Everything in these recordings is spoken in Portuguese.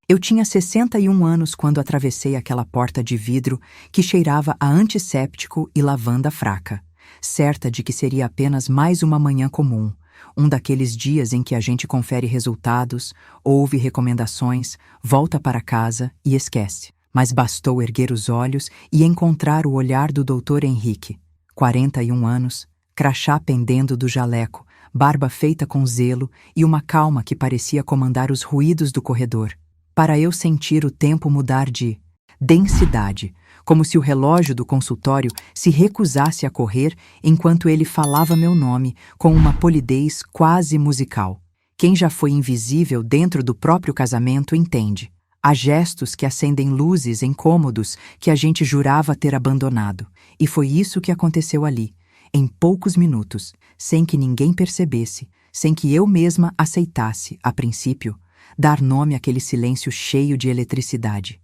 Eu tinha 61 anos quando atravessei aquela porta de vidro que cheirava a antisséptico e lavanda fraca, certa de que seria apenas mais uma manhã comum, um daqueles dias em que a gente confere resultados, ouve recomendações, volta para casa e esquece. Mas bastou erguer os olhos e encontrar o olhar do Dr. Henrique, 41 anos, crachá pendendo do jaleco, barba feita com zelo e uma calma que parecia comandar os ruídos do corredor, para eu sentir o tempo mudar de densidade, como se o relógio do consultório se recusasse a correr enquanto ele falava meu nome com uma polidez quase musical. Quem já foi invisível dentro do próprio casamento entende. Há gestos que acendem luzes em cômodos que a gente jurava ter abandonado, e foi isso que aconteceu ali, em poucos minutos, sem que ninguém percebesse, sem que eu mesma aceitasse, a princípio, dar nome àquele silêncio cheio de eletricidade.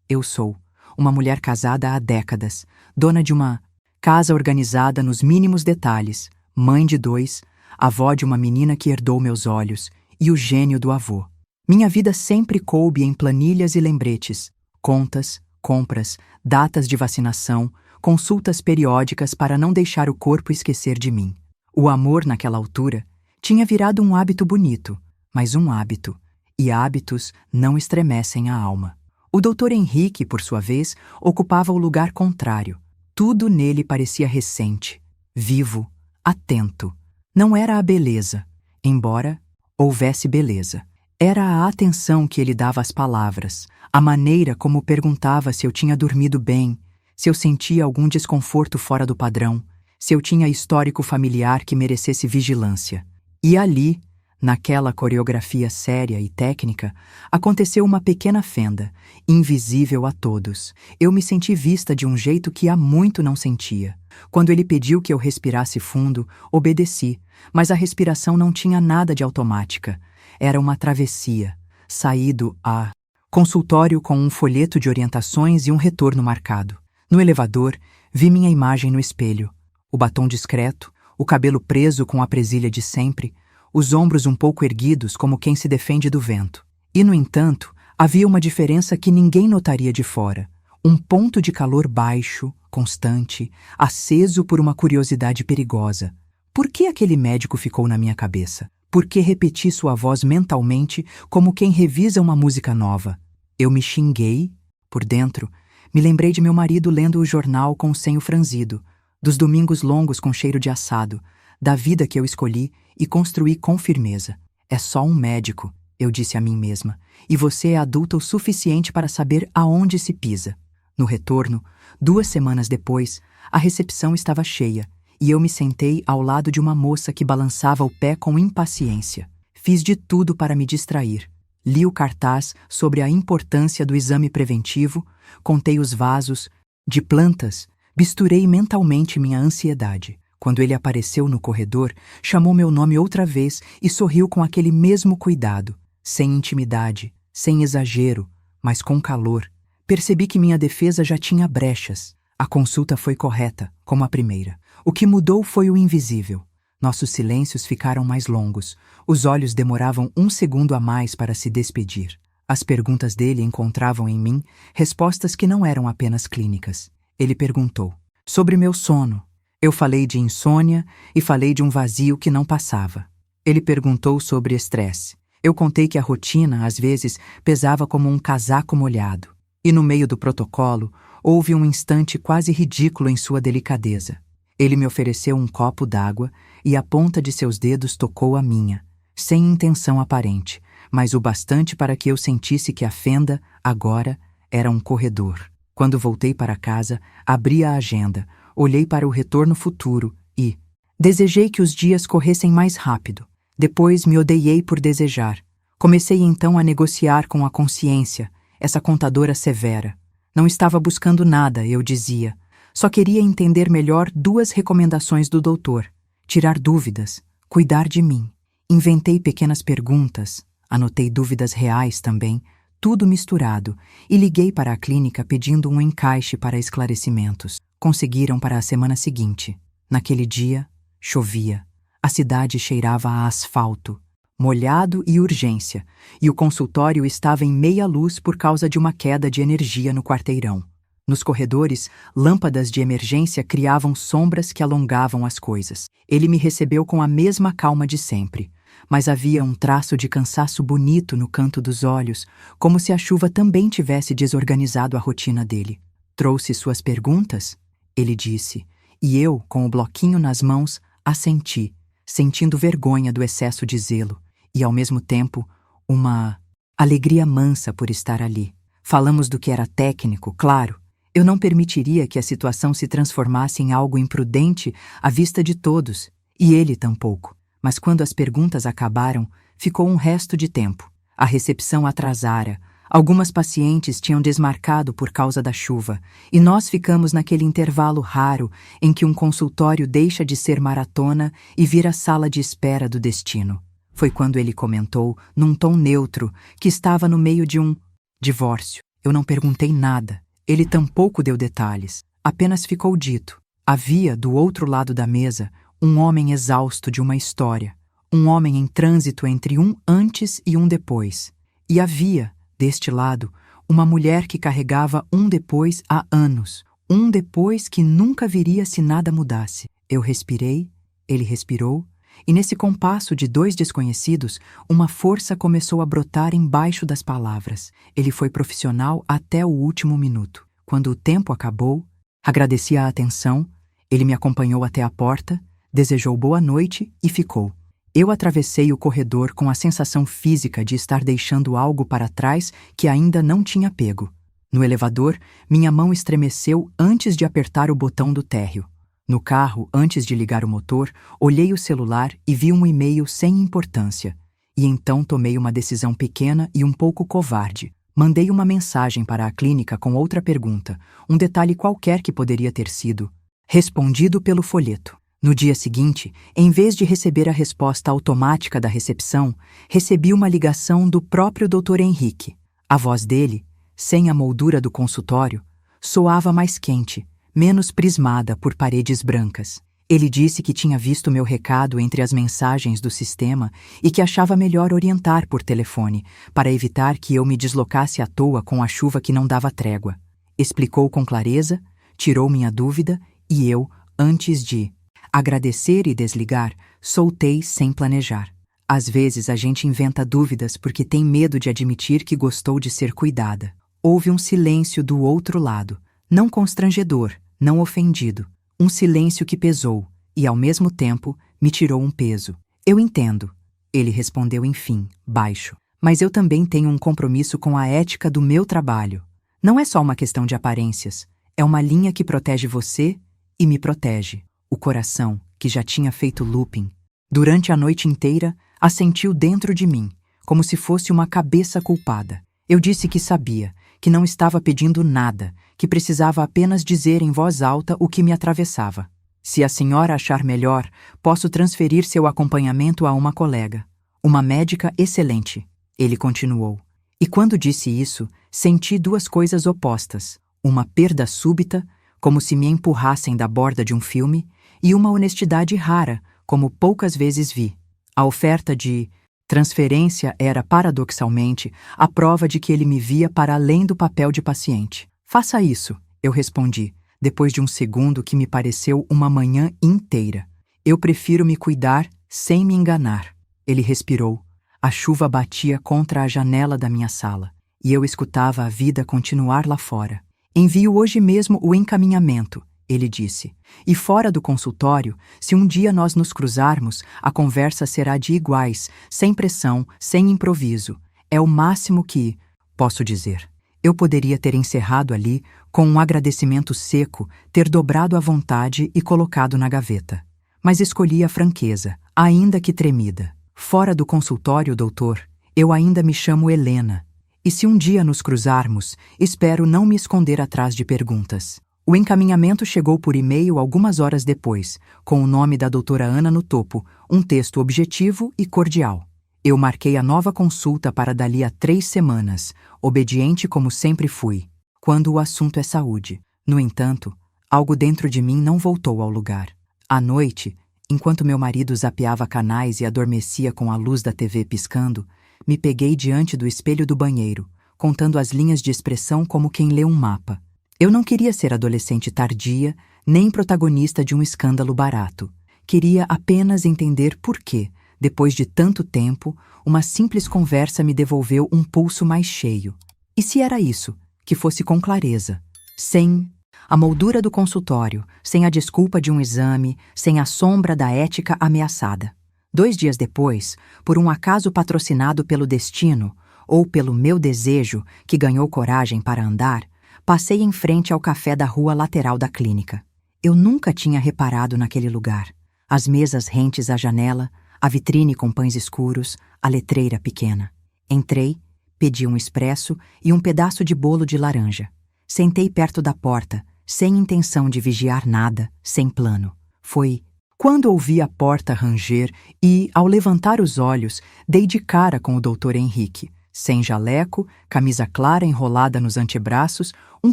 Eu sou, uma mulher casada há décadas, dona de uma casa organizada nos mínimos detalhes, mãe de 2, avó de uma menina que herdou meus olhos e o gênio do avô. Minha vida sempre coube em planilhas e lembretes, contas, compras, datas de vacinação, consultas periódicas para não deixar o corpo esquecer de mim. O amor, naquela altura, tinha virado um hábito bonito, mas um hábito, e hábitos não estremecem a alma. O Dr. Henrique, por sua vez, ocupava o lugar contrário. Tudo nele parecia recente, vivo, atento. Não era a beleza, embora houvesse beleza. Era a atenção que ele dava às palavras, a maneira como perguntava se eu tinha dormido bem, se eu sentia algum desconforto fora do padrão, se eu tinha histórico familiar que merecesse vigilância. E ali, naquela coreografia séria e técnica, aconteceu uma pequena fenda, invisível a todos. Eu me senti vista de um jeito que há muito não sentia. Quando ele pediu que eu respirasse fundo, obedeci, mas a respiração não tinha nada de automática. Era uma travessia, saído a consultório com um folheto de orientações e um retorno marcado. No elevador, vi minha imagem no espelho. O batom discreto, o cabelo preso com a presilha de sempre, os ombros um pouco erguidos como quem se defende do vento. E, no entanto, havia uma diferença que ninguém notaria de fora. Um ponto de calor baixo, constante, aceso por uma curiosidade perigosa. Por que aquele médico ficou na minha cabeça? Por que repeti sua voz mentalmente como quem revisa uma música nova? Eu me xinguei, por dentro. Me lembrei de meu marido lendo o jornal com o senho franzido, dos domingos longos com cheiro de assado, da vida que eu escolhi e construí com firmeza. É só um médico, eu disse a mim mesma, e você é adulta o suficiente para saber aonde se pisa. No retorno, 2 semanas depois, a recepção estava cheia, e eu me sentei ao lado de uma moça que balançava o pé com impaciência. Fiz de tudo para me distrair. Li o cartaz sobre a importância do exame preventivo, contei os vasos de plantas, misturei mentalmente minha ansiedade. Quando ele apareceu no corredor, chamou meu nome outra vez e sorriu com aquele mesmo cuidado, sem intimidade, sem exagero, mas com calor. Percebi que minha defesa já tinha brechas. A consulta foi correta, como a primeira. O que mudou foi o invisível. Nossos silêncios ficaram mais longos. Os olhos demoravam 1 segundo a mais para se despedir. As perguntas dele encontravam em mim respostas que não eram apenas clínicas. Ele perguntou sobre meu sono. Eu falei de insônia e falei de um vazio que não passava. Ele perguntou sobre estresse. Eu contei que a rotina, às vezes, pesava como um casaco molhado. E no meio do protocolo, houve um instante quase ridículo em sua delicadeza. Ele me ofereceu um copo d'água e a ponta de seus dedos tocou a minha, sem intenção aparente, mas o bastante para que eu sentisse que a fenda, agora, era um corredor. Quando voltei para casa, abri a agenda, olhei para o retorno futuro e desejei que os dias corressem mais rápido. Depois me odiei por desejar. Comecei então a negociar com a consciência, essa contadora severa. Não estava buscando nada, eu dizia. Só queria entender melhor 2 recomendações do doutor. Tirar dúvidas, cuidar de mim. Inventei pequenas perguntas, anotei dúvidas reais também, tudo misturado, e liguei para a clínica pedindo um encaixe para esclarecimentos. Conseguiram para a semana seguinte. Naquele dia, chovia. A cidade cheirava a asfalto. molhado e urgência, e o consultório estava em meia luz por causa de uma queda de energia no quarteirão. Nos corredores, lâmpadas de emergência criavam sombras que alongavam as coisas. Ele me recebeu com a mesma calma de sempre, mas havia um traço de cansaço bonito no canto dos olhos, como se a chuva também tivesse desorganizado a rotina dele. "Trouxe suas perguntas?" ele disse, e eu, com o bloquinho nas mãos, assenti, sentindo vergonha do excesso de zelo e, ao mesmo tempo, uma alegria mansa por estar ali. Falamos do que era técnico, claro. Eu não permitiria que a situação se transformasse em algo imprudente à vista de todos, e ele tampouco. Mas quando as perguntas acabaram, ficou um resto de tempo. A recepção atrasara, algumas pacientes tinham desmarcado por causa da chuva, e nós ficamos naquele intervalo raro em que um consultório deixa de ser maratona e vira sala de espera do destino. Foi quando ele comentou, num tom neutro, que estava no meio de um divórcio. Eu não perguntei nada. Ele tampouco deu detalhes. Apenas ficou dito. Havia, do outro lado da mesa, um homem exausto de uma história. Um homem em trânsito entre um antes e um depois. E havia, deste lado, uma mulher que carregava um depois há anos. Um depois que nunca viria se nada mudasse. Eu respirei, ele respirou, e nesse compasso de dois desconhecidos, uma força começou a brotar embaixo das palavras. Ele foi profissional até o último minuto. Quando o tempo acabou, agradeci a atenção, ele me acompanhou até a porta, desejou boa noite e ficou. Eu atravessei o corredor com a sensação física de estar deixando algo para trás que ainda não tinha pego. No elevador, minha mão estremeceu antes de apertar o botão do térreo. No carro, antes de ligar o motor, olhei o celular e vi um e-mail sem importância. E então tomei uma decisão pequena e um pouco covarde. Mandei uma mensagem para a clínica com outra pergunta, um detalhe qualquer que poderia ter sido respondido pelo folheto. No dia seguinte, em vez de receber a resposta automática da recepção, recebi uma ligação do próprio Dr. Henrique. A voz dele, sem a moldura do consultório, soava mais quente, menos prismada por paredes brancas. Ele disse que tinha visto meu recado entre as mensagens do sistema e que achava melhor orientar por telefone, para evitar que eu me deslocasse à toa com a chuva que não dava trégua. Explicou com clareza, tirou minha dúvida e eu, antes de agradecer e desligar, soltei sem planejar. Às vezes a gente inventa dúvidas porque tem medo de admitir que gostou de ser cuidada. Houve um silêncio do outro lado, não constrangedor, não ofendido. Um silêncio que pesou e, ao mesmo tempo, me tirou um peso. "Eu entendo", ele respondeu enfim, baixo. "Mas eu também tenho um compromisso com a ética do meu trabalho. Não é só uma questão de aparências. É uma linha que protege você e me protege." O coração, que já tinha feito looping, durante a noite inteira, assentiu dentro de mim, como se fosse uma cabeça culpada. Eu disse que sabia, que não estava pedindo nada, que precisava apenas dizer em voz alta o que me atravessava. "Se a senhora achar melhor, posso transferir seu acompanhamento a uma colega. Uma médica excelente", ele continuou. E quando disse isso, senti duas coisas opostas. Uma perda súbita, como se me empurrassem da borda de um filme, e uma honestidade rara, como poucas vezes vi. A oferta de transferência era, paradoxalmente, a prova de que ele me via para além do papel de paciente. "Faça isso", eu respondi, depois de um segundo que me pareceu uma manhã inteira. "Eu prefiro me cuidar sem me enganar." Ele respirou. A chuva batia contra a janela da minha sala, e eu escutava a vida continuar lá fora. "Envio hoje mesmo o encaminhamento", ele disse. "E fora do consultório, se um dia nós nos cruzarmos, a conversa será de iguais, sem pressão, sem improviso. É o máximo que posso dizer." Eu poderia ter encerrado ali, com um agradecimento seco, ter dobrado a vontade e colocado na gaveta. Mas escolhi a franqueza, ainda que tremida. "Fora do consultório, doutor, eu ainda me chamo Helena. E se um dia nos cruzarmos, espero não me esconder atrás de perguntas." O encaminhamento chegou por e-mail algumas horas depois, com o nome da doutora Ana no topo, um texto objetivo e cordial. Eu marquei a nova consulta para dali a 3 semanas, obediente como sempre fui, quando o assunto é saúde. No entanto, algo dentro de mim não voltou ao lugar. À noite, Enquanto meu marido zapeava canais e adormecia com a luz da TV piscando, me peguei diante do espelho do banheiro, contando as linhas de expressão como quem lê um mapa. Eu não queria ser adolescente tardia, nem protagonista de um escândalo barato. Queria apenas entender por que, depois de tanto tempo, uma simples conversa me devolveu um pulso mais cheio. E se era isso, que fosse com clareza, sem a moldura do consultório, sem a desculpa de um exame, sem a sombra da ética ameaçada. 2 dias depois, por um acaso patrocinado pelo destino, ou pelo meu desejo, que ganhou coragem para andar, passei em frente ao café da rua lateral da clínica. Eu nunca tinha reparado naquele lugar. As mesas rentes à janela, a vitrine com pães escuros, a letreira pequena. Entrei, pedi um expresso e um pedaço de bolo de laranja. Sentei perto da porta, sem intenção de vigiar nada, sem plano. Foi quando ouvi a porta ranger e, ao levantar os olhos, dei de cara com o Dr. Henrique. Sem jaleco, camisa clara enrolada nos antebraços, um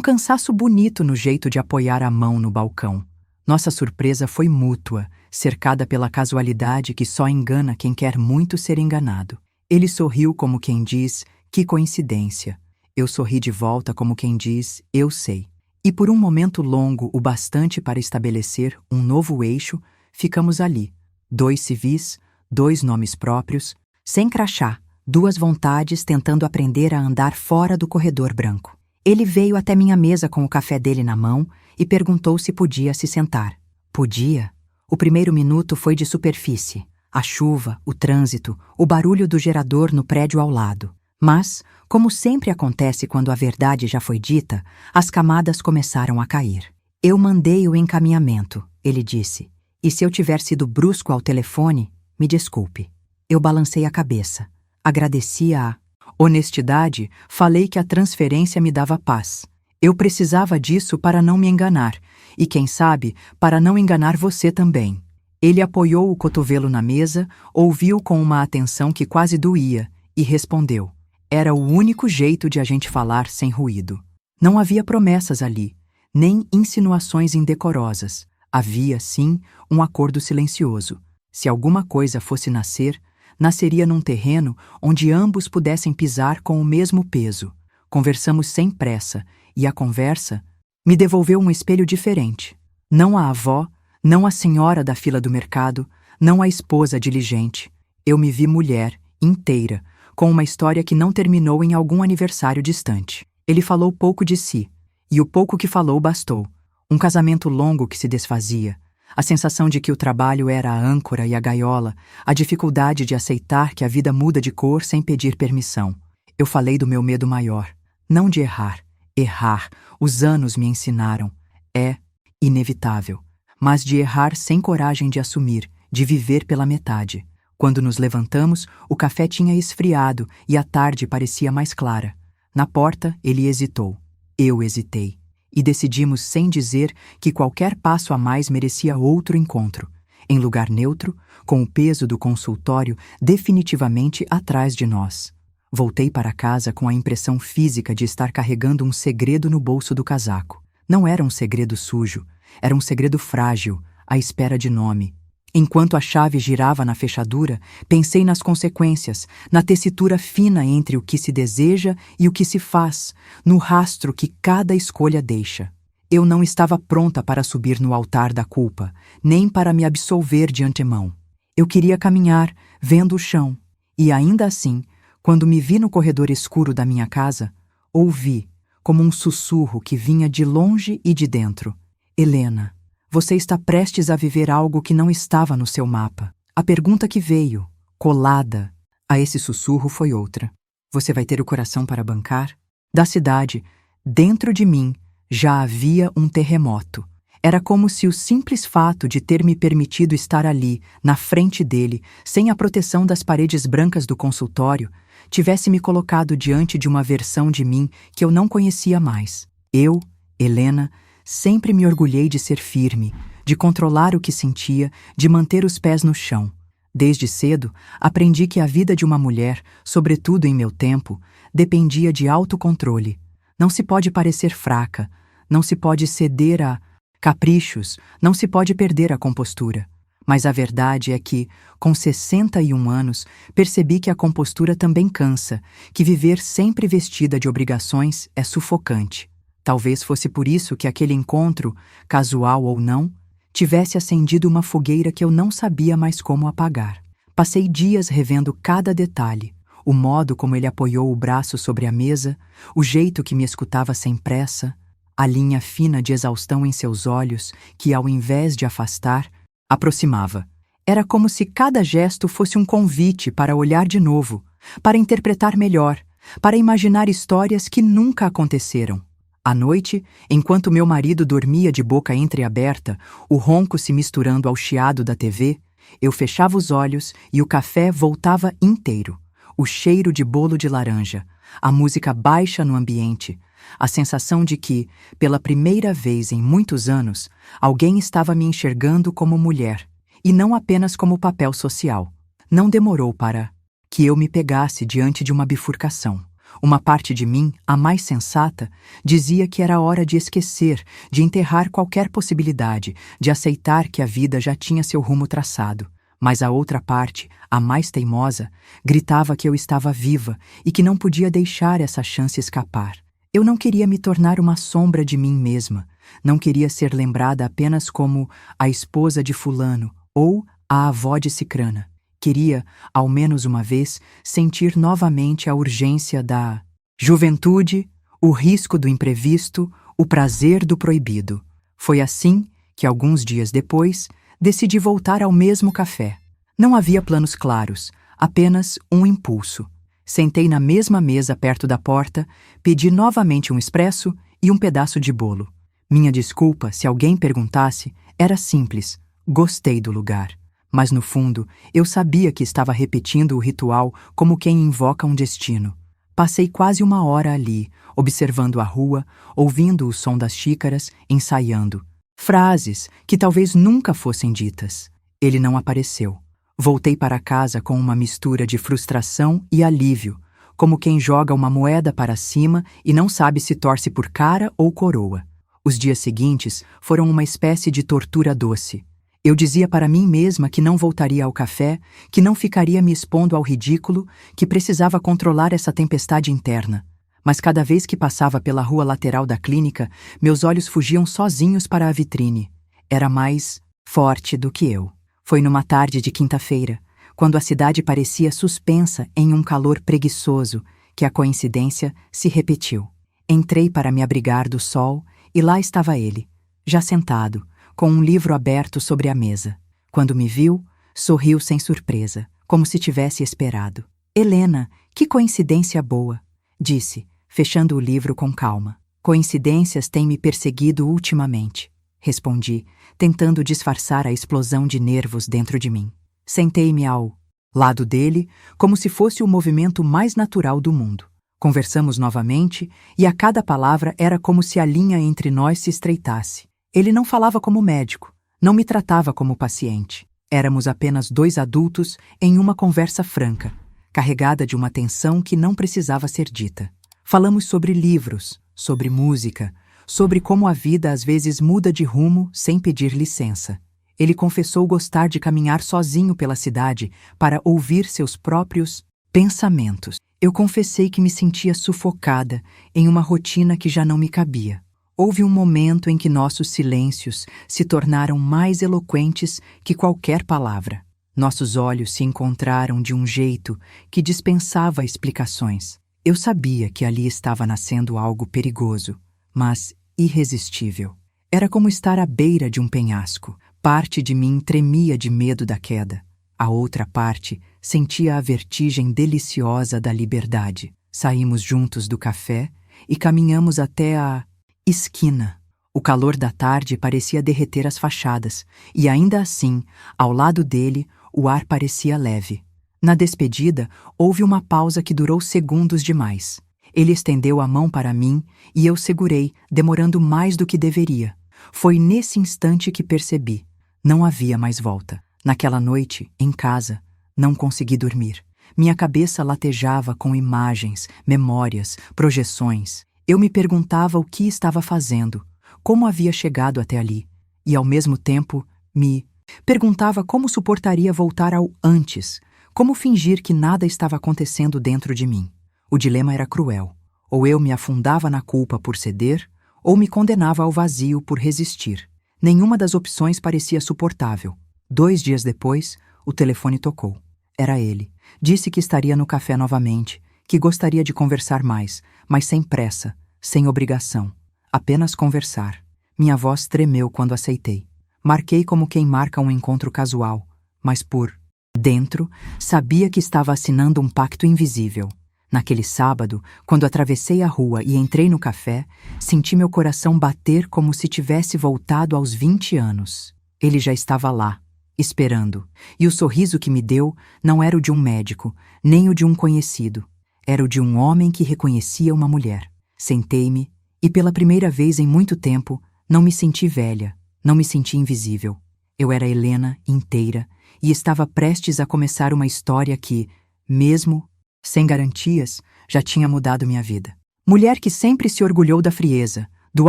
cansaço bonito no jeito de apoiar a mão no balcão. Nossa surpresa foi mútua, cercada pela casualidade que só engana quem quer muito ser enganado. Ele sorriu como quem diz, que coincidência. Eu sorri de volta como quem diz, eu sei. E por um momento longo o bastante para estabelecer um novo eixo, ficamos ali. 2 civis, 2 nomes próprios, sem crachá, 2 vontades tentando aprender a andar fora do corredor branco. Ele veio até minha mesa com o café dele na mão e perguntou se podia se sentar. Podia? O primeiro minuto foi de superfície. A chuva, o trânsito, o barulho do gerador no prédio ao lado. Mas, como sempre acontece quando a verdade já foi dita, as camadas começaram a cair. Eu mandei o encaminhamento, ele disse. E se eu tiver sido brusco ao telefone, me desculpe. Eu balancei a cabeça. Agradeci a honestidade, falei que a transferência me dava paz. Eu precisava disso para não me enganar, e quem sabe, para não enganar você também. Ele apoiou o cotovelo na mesa, ouviu com uma atenção que quase doía, e respondeu. Era o único jeito de a gente falar sem ruído. Não havia promessas ali, nem insinuações indecorosas. Havia, sim, um acordo silencioso. Se alguma coisa fosse nascer, nasceria num terreno onde ambos pudessem pisar com o mesmo peso. Conversamos sem pressa, e a conversa me devolveu um espelho diferente. Não a avó, não a senhora da fila do mercado, não a esposa diligente. Eu me vi mulher, inteira, com uma história que não terminou em algum aniversário distante. Ele falou pouco de si, e o pouco que falou bastou. Um casamento longo que se desfazia, a sensação de que o trabalho era a âncora e a gaiola, a dificuldade de aceitar que a vida muda de cor sem pedir permissão. Eu falei do meu medo maior, não de errar. Errar, os anos me ensinaram, é inevitável, mas de errar sem coragem de assumir, de viver pela metade. Quando nos levantamos, o café tinha esfriado e a tarde parecia mais clara. Na porta, ele hesitou. Eu hesitei. E decidimos sem dizer que qualquer passo a mais merecia outro encontro, em lugar neutro, com o peso do consultório definitivamente atrás de nós. Voltei para casa com a impressão física de estar carregando um segredo no bolso do casaco. Não era um segredo sujo, era um segredo frágil, à espera de nome. Enquanto a chave girava na fechadura, pensei nas consequências, na tessitura fina entre o que se deseja e o que se faz, no rastro que cada escolha deixa. Eu não estava pronta para subir no altar da culpa, nem para me absolver de antemão. Eu queria caminhar, vendo o chão, e ainda assim, quando me vi no corredor escuro da minha casa, ouvi, como um sussurro que vinha de longe e de dentro. Helena, você está prestes a viver algo que não estava no seu mapa. A pergunta que veio, colada, a esse sussurro foi outra. Você vai ter o coração para bancar? Da cidade, dentro de mim, já havia um terremoto. Era como se o simples fato de ter me permitido estar ali, na frente dele, sem a proteção das paredes brancas do consultório, tivesse me colocado diante de uma versão de mim que eu não conhecia mais. Eu, Helena, sempre me orgulhei de ser firme, de controlar o que sentia, de manter os pés no chão. Desde cedo, aprendi que a vida de uma mulher, sobretudo em meu tempo, dependia de autocontrole. Não se pode parecer fraca, não se pode ceder a caprichos, não se pode perder a compostura. Mas a verdade é que, com 61 anos, percebi que a compostura também cansa, que viver sempre vestida de obrigações é sufocante. Talvez fosse por isso que aquele encontro, casual ou não, tivesse acendido uma fogueira que eu não sabia mais como apagar. Passei dias revendo cada detalhe, o modo como ele apoiou o braço sobre a mesa, o jeito que me escutava sem pressa, a linha fina de exaustão em seus olhos que, ao invés de afastar, aproximava. Era como se cada gesto fosse um convite para olhar de novo, para interpretar melhor, para imaginar histórias que nunca aconteceram. À noite, enquanto meu marido dormia de boca entreaberta, o ronco se misturando ao chiado da TV, eu fechava os olhos e o café voltava inteiro. O cheiro de bolo de laranja, a música baixa no ambiente, a sensação de que, pela primeira vez em muitos anos, alguém estava me enxergando como mulher, e não apenas como papel social. Não demorou para que eu me pegasse diante de uma bifurcação. Uma parte de mim, a mais sensata, dizia que era hora de esquecer, de enterrar qualquer possibilidade, de aceitar que a vida já tinha seu rumo traçado. Mas a outra parte, a mais teimosa, gritava que eu estava viva e que não podia deixar essa chance escapar. Eu não queria me tornar uma sombra de mim mesma, não queria ser lembrada apenas como a esposa de fulano ou a avó de cicrana. Queria, ao menos uma vez, sentir novamente a urgência da juventude, o risco do imprevisto, o prazer do proibido. Foi assim que, alguns dias depois, decidi voltar ao mesmo café. Não havia planos claros, apenas um impulso. Sentei na mesma mesa perto da porta, pedi novamente um expresso e um pedaço de bolo. Minha desculpa, se alguém perguntasse, era simples: gostei do lugar. Mas no fundo, eu sabia que estava repetindo o ritual como quem invoca um destino. Passei quase uma hora ali, observando a rua, ouvindo o som das xícaras, ensaiando. Frases que talvez nunca fossem ditas. Ele não apareceu. Voltei para casa com uma mistura de frustração e alívio, como quem joga uma moeda para cima e não sabe se torce por cara ou coroa. Os dias seguintes foram uma espécie de tortura doce. Eu dizia para mim mesma que não voltaria ao café, que não ficaria me expondo ao ridículo, que precisava controlar essa tempestade interna. Mas cada vez que passava pela rua lateral da clínica, meus olhos fugiam sozinhos para a vitrine. Era mais forte do que eu. Foi numa tarde de quinta-feira, quando a cidade parecia suspensa em um calor preguiçoso, que a coincidência se repetiu. Entrei para me abrigar do sol e lá estava ele, já sentado, com um livro aberto sobre a mesa. Quando me viu, sorriu sem surpresa, como se tivesse esperado. "Helena, que coincidência boa", disse, fechando o livro com calma. "Coincidências têm me perseguido ultimamente", respondi, tentando disfarçar a explosão de nervos dentro de mim. Sentei-me ao lado dele, como se fosse o movimento mais natural do mundo. Conversamos novamente, e a cada palavra era como se a linha entre nós se estreitasse. Ele não falava como médico, não me tratava como paciente. Éramos apenas dois adultos em uma conversa franca, carregada de uma tensão que não precisava ser dita. Falamos sobre livros, sobre música, sobre como a vida às vezes muda de rumo sem pedir licença. Ele confessou gostar de caminhar sozinho pela cidade para ouvir seus próprios pensamentos. Eu confessei que me sentia sufocada em uma rotina que já não me cabia. Houve um momento em que nossos silêncios se tornaram mais eloquentes que qualquer palavra. Nossos olhos se encontraram de um jeito que dispensava explicações. Eu sabia que ali estava nascendo algo perigoso, mas irresistível. Era como estar à beira de um penhasco. Parte de mim tremia de medo da queda. A outra parte sentia a vertigem deliciosa da liberdade. Saímos juntos do café e caminhamos até a esquina. O calor da tarde parecia derreter as fachadas, e ainda assim, ao lado dele, o ar parecia leve. Na despedida, houve uma pausa que durou segundos demais. Ele estendeu a mão para mim e eu segurei, demorando mais do que deveria. Foi nesse instante que percebi. Não havia mais volta. Naquela noite, em casa, não consegui dormir. Minha cabeça latejava com imagens, memórias, projeções. Eu me perguntava o que estava fazendo, como havia chegado até ali, e ao mesmo tempo me Perguntava como suportaria voltar ao antes, como fingir que nada estava acontecendo dentro de mim. O dilema era cruel. Ou eu me afundava na culpa por ceder, ou me condenava ao vazio por resistir. Nenhuma das opções parecia suportável. 2 dias depois, o telefone tocou. Era ele. Disse que estaria no café novamente, que gostaria de conversar mais, mas sem pressa, sem obrigação. Apenas conversar. Minha voz tremeu quando aceitei. Marquei como quem marca um encontro casual, mas por dentro, sabia que estava assinando um pacto invisível. Naquele sábado, quando atravessei a rua e entrei no café, senti meu coração bater como se tivesse voltado aos 20 anos. Ele já estava lá, esperando, e o sorriso que me deu não era o de um médico, nem o de um conhecido. Era o de um homem que reconhecia uma mulher. Sentei-me, e pela primeira vez em muito tempo, não me senti velha, não me senti invisível. Eu era Helena inteira, e estava prestes a começar uma história que, mesmo sem garantias, já tinha mudado minha vida. Mulher que sempre se orgulhou da frieza, do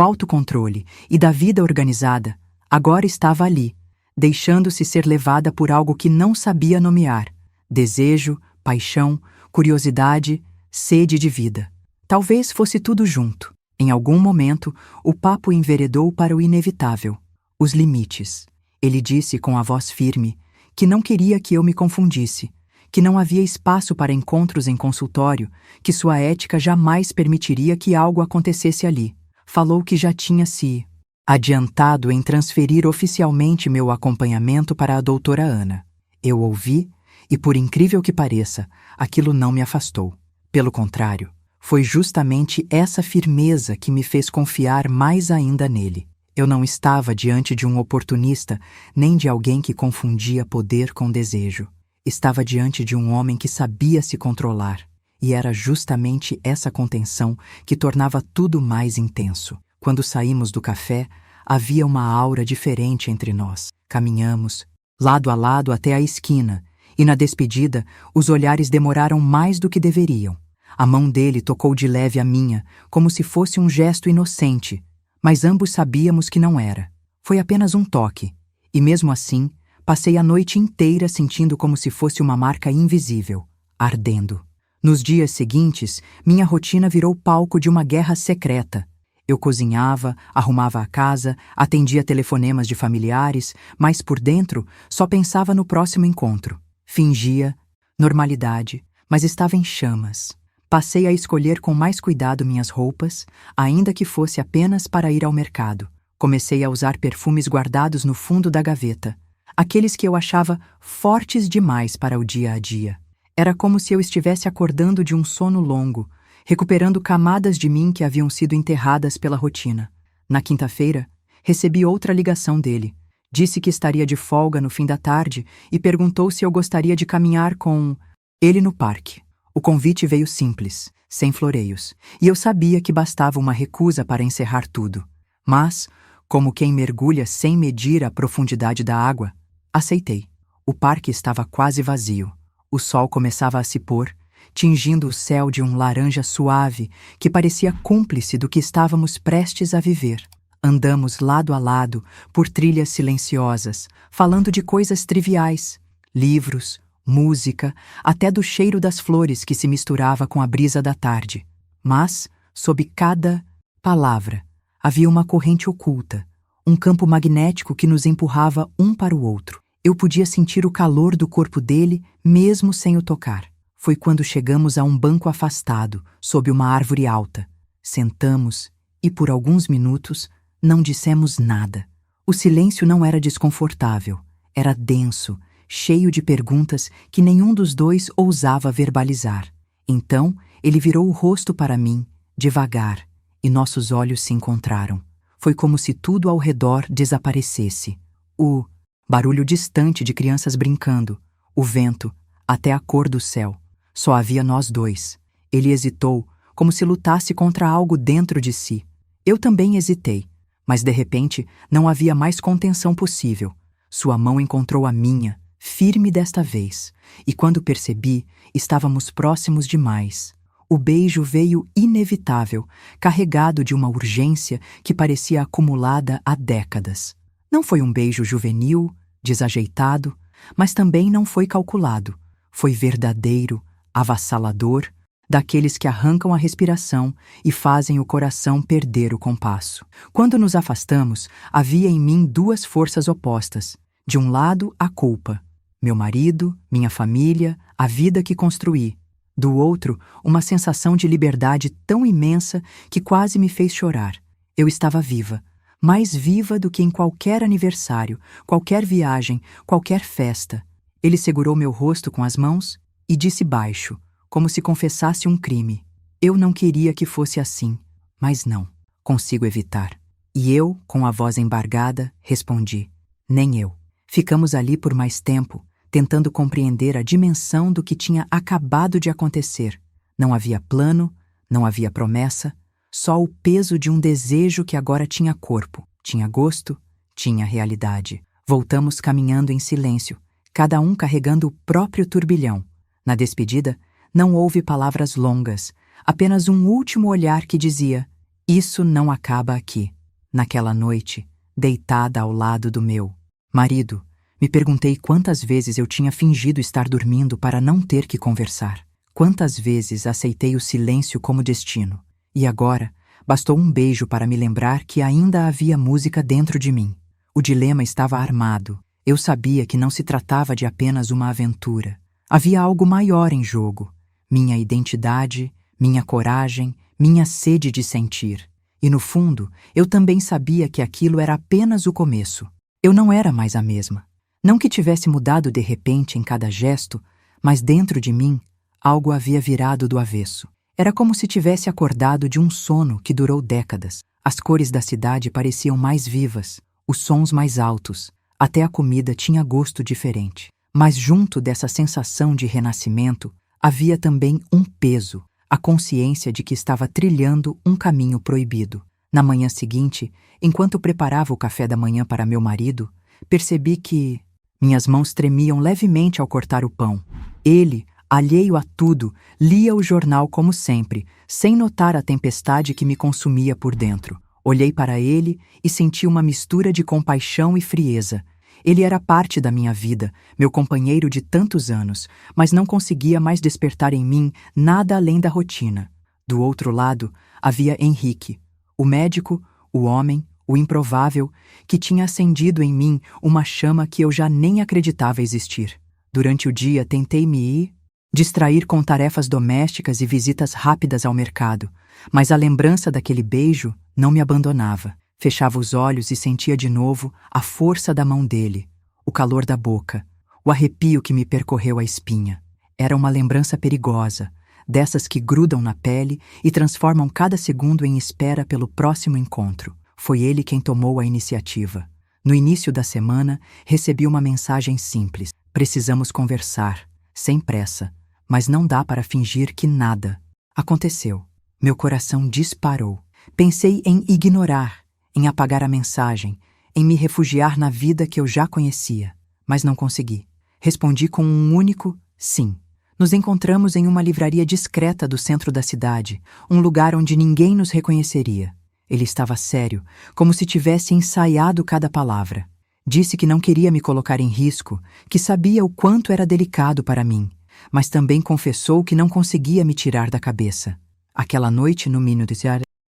autocontrole e da vida organizada, agora estava ali, deixando-se ser levada por algo que não sabia nomear: desejo, paixão, curiosidade, sede de vida. Talvez fosse tudo junto. Em algum momento, o papo enveredou para o inevitável: os limites. Ele disse com a voz firme que não queria que eu me confundisse, que não havia espaço para encontros em consultório, que sua ética jamais permitiria que algo acontecesse ali. Falou que já tinha se adiantado em transferir oficialmente meu acompanhamento para a doutora Ana. Eu ouvi e, por incrível que pareça, aquilo não me afastou. Pelo contrário, foi justamente essa firmeza que me fez confiar mais ainda nele. Eu não estava diante de um oportunista, nem de alguém que confundia poder com desejo. Estava diante de um homem que sabia se controlar, e era justamente essa contenção que tornava tudo mais intenso. Quando saímos do café, havia uma aura diferente entre nós. Caminhamos, lado a lado até a esquina, e na despedida, os olhares demoraram mais do que deveriam. A mão dele tocou de leve a minha, como se fosse um gesto inocente, mas ambos sabíamos que não era. Foi apenas um toque, e mesmo assim, passei a noite inteira sentindo como se fosse uma marca invisível, ardendo. Nos dias seguintes, minha rotina virou palco de uma guerra secreta. Eu cozinhava, arrumava a casa, atendia telefonemas de familiares, mas por dentro só pensava no próximo encontro. Fingia normalidade, mas estava em chamas. Passei a escolher com mais cuidado minhas roupas, ainda que fosse apenas para ir ao mercado. Comecei a usar perfumes guardados no fundo da gaveta, aqueles que eu achava fortes demais para o dia a dia. Era como se eu estivesse acordando de um sono longo, recuperando camadas de mim que haviam sido enterradas pela rotina. Na quinta-feira, recebi outra ligação dele. Disse que estaria de folga no fim da tarde e perguntou se eu gostaria de caminhar com ele no parque. O convite veio simples, sem floreios, e eu sabia que bastava uma recusa para encerrar tudo. Mas, como quem mergulha sem medir a profundidade da água, aceitei. O parque estava quase vazio. O sol começava a se pôr, tingindo o céu de um laranja suave que parecia cúmplice do que estávamos prestes a viver. Andamos lado a lado por trilhas silenciosas, falando de coisas triviais, livros, música, até do cheiro das flores que se misturava com a brisa da tarde. Mas, sob cada palavra, havia uma corrente oculta, um campo magnético que nos empurrava um para o outro. Eu podia sentir o calor do corpo dele, mesmo sem o tocar. Foi quando chegamos a um banco afastado, sob uma árvore alta. Sentamos e, por alguns minutos, não dissemos nada. O silêncio não era desconfortável, era denso, cheio de perguntas que nenhum dos dois ousava verbalizar. Então, ele virou o rosto para mim, devagar, e nossos olhos se encontraram. Foi como se tudo ao redor desaparecesse. O barulho distante de crianças brincando, o vento, até a cor do céu. Só havia nós dois. Ele hesitou, como se lutasse contra algo dentro de si. Eu também hesitei, mas de repente não havia mais contenção possível. Sua mão encontrou a minha, firme desta vez, e quando percebi, estávamos próximos demais. O beijo veio inevitável, carregado de uma urgência que parecia acumulada há décadas. Não foi um beijo juvenil, desajeitado, mas também não foi calculado. Foi verdadeiro, avassalador, daqueles que arrancam a respiração e fazem o coração perder o compasso. Quando nos afastamos, havia em mim duas forças opostas. De um lado, a culpa. Meu marido, minha família, a vida que construí. Do outro, uma sensação de liberdade tão imensa que quase me fez chorar. Eu estava viva, mais viva do que em qualquer aniversário, qualquer viagem, qualquer festa. Ele segurou meu rosto com as mãos e disse baixo, como se confessasse um crime. Eu não queria que fosse assim, mas não, consigo evitar. E eu, com a voz embargada, respondi, nem eu. Ficamos ali por mais tempo, tentando compreender a dimensão do que tinha acabado de acontecer. Não havia plano, não havia promessa, só o peso de um desejo que agora tinha corpo, tinha gosto, tinha realidade. Voltamos caminhando em silêncio, cada um carregando o próprio turbilhão. Na despedida, não houve palavras longas, apenas um último olhar que dizia: isso não acaba aqui. Naquela noite, deitada ao lado do meu marido, me perguntei quantas vezes eu tinha fingido estar dormindo para não ter que conversar. Quantas vezes aceitei o silêncio como destino. E agora, bastou um beijo para me lembrar que ainda havia música dentro de mim. O dilema estava armado. Eu sabia que não se tratava de apenas uma aventura. Havia algo maior em jogo. Minha identidade, minha coragem, minha sede de sentir. E no fundo, eu também sabia que aquilo era apenas o começo. Eu não era mais a mesma. Não que tivesse mudado de repente em cada gesto, mas dentro de mim, algo havia virado do avesso. Era como se tivesse acordado de um sono que durou décadas. As cores da cidade pareciam mais vivas, os sons mais altos, até a comida tinha gosto diferente. Mas junto dessa sensação de renascimento, havia também um peso, a consciência de que estava trilhando um caminho proibido. Na manhã seguinte, enquanto preparava o café da manhã para meu marido, percebi que minhas mãos tremiam levemente ao cortar o pão. Ele, alheio a tudo, lia o jornal como sempre, sem notar a tempestade que me consumia por dentro. Olhei para ele e senti uma mistura de compaixão e frieza. Ele era parte da minha vida, meu companheiro de tantos anos, mas não conseguia mais despertar em mim nada além da rotina. Do outro lado, havia Henrique, o médico, o homem, o improvável, que tinha acendido em mim uma chama que eu já nem acreditava existir. Durante o dia tentei me distrair com tarefas domésticas e visitas rápidas ao mercado, mas a lembrança daquele beijo não me abandonava. Fechava os olhos e sentia de novo a força da mão dele, o calor da boca, o arrepio que me percorreu a espinha. Era uma lembrança perigosa, dessas que grudam na pele e transformam cada segundo em espera pelo próximo encontro. Foi ele quem tomou a iniciativa. No início da semana, recebi uma mensagem simples. Precisamos conversar, sem pressa, mas não dá para fingir que nada aconteceu. Meu coração disparou. Pensei em ignorar, em apagar a mensagem, em me refugiar na vida que eu já conhecia, mas não consegui. Respondi com um único sim. Nos encontramos em uma livraria discreta do centro da cidade, um lugar onde ninguém nos reconheceria. Ele estava sério, como se tivesse ensaiado cada palavra. Disse que não queria me colocar em risco, que sabia o quanto era delicado para mim, mas também confessou que não conseguia me tirar da cabeça. Aquela noite no